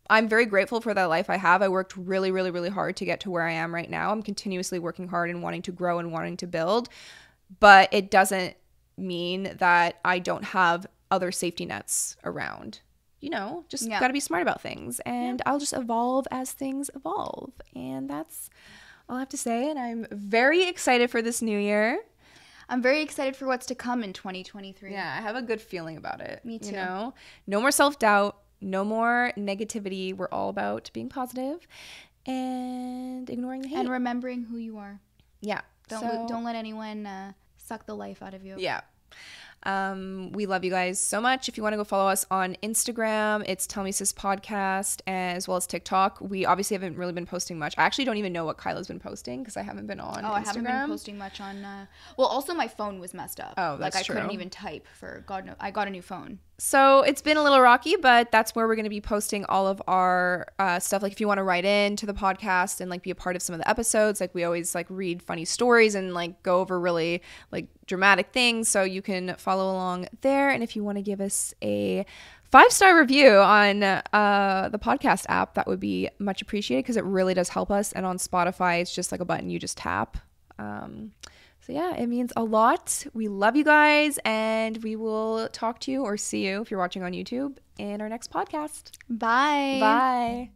I'm very grateful for that life I have. I worked really, really, really hard to get to where I am right now. I'm continuously working hard and wanting to grow and wanting to build, but it doesn't mean that I don't have other safety nets around. You know, just got to be smart about things and I'll just evolve as things evolve. And that's all I have to say. And I'm very excited for this new year. I'm very excited for what's to come in 2023. Yeah, I have a good feeling about it. Me too. You know, no more self-doubt, no more negativity. We're all about being positive and ignoring the hate. And remembering who you are. Yeah. Don't let anyone suck the life out of you. Yeah. We love you guys so much. If you want to go follow us on Instagram, it's tellmesispodcast, as well as TikTok. We obviously haven't really been posting much. I actually don't even know what Kyla's been posting because I haven't been on Instagram. I haven't been posting much on well, also my phone was messed up. Oh, that's true. I couldn't even type for God knows. I got a new phone. So it's been a little rocky, but that's where we're going to be posting all of our stuff. Like if you want to write in to the podcast and like be a part of some of the episodes, like we always like read funny stories and like go over really like dramatic things. So you can follow along there. And if you want to give us a 5-star review on the podcast app, that would be much appreciated because it really does help us. And on Spotify, it's just like a button you just tap. So yeah, it means a lot. We love you guys, and we will talk to you or see you if you're watching on YouTube in our next podcast. Bye. Bye.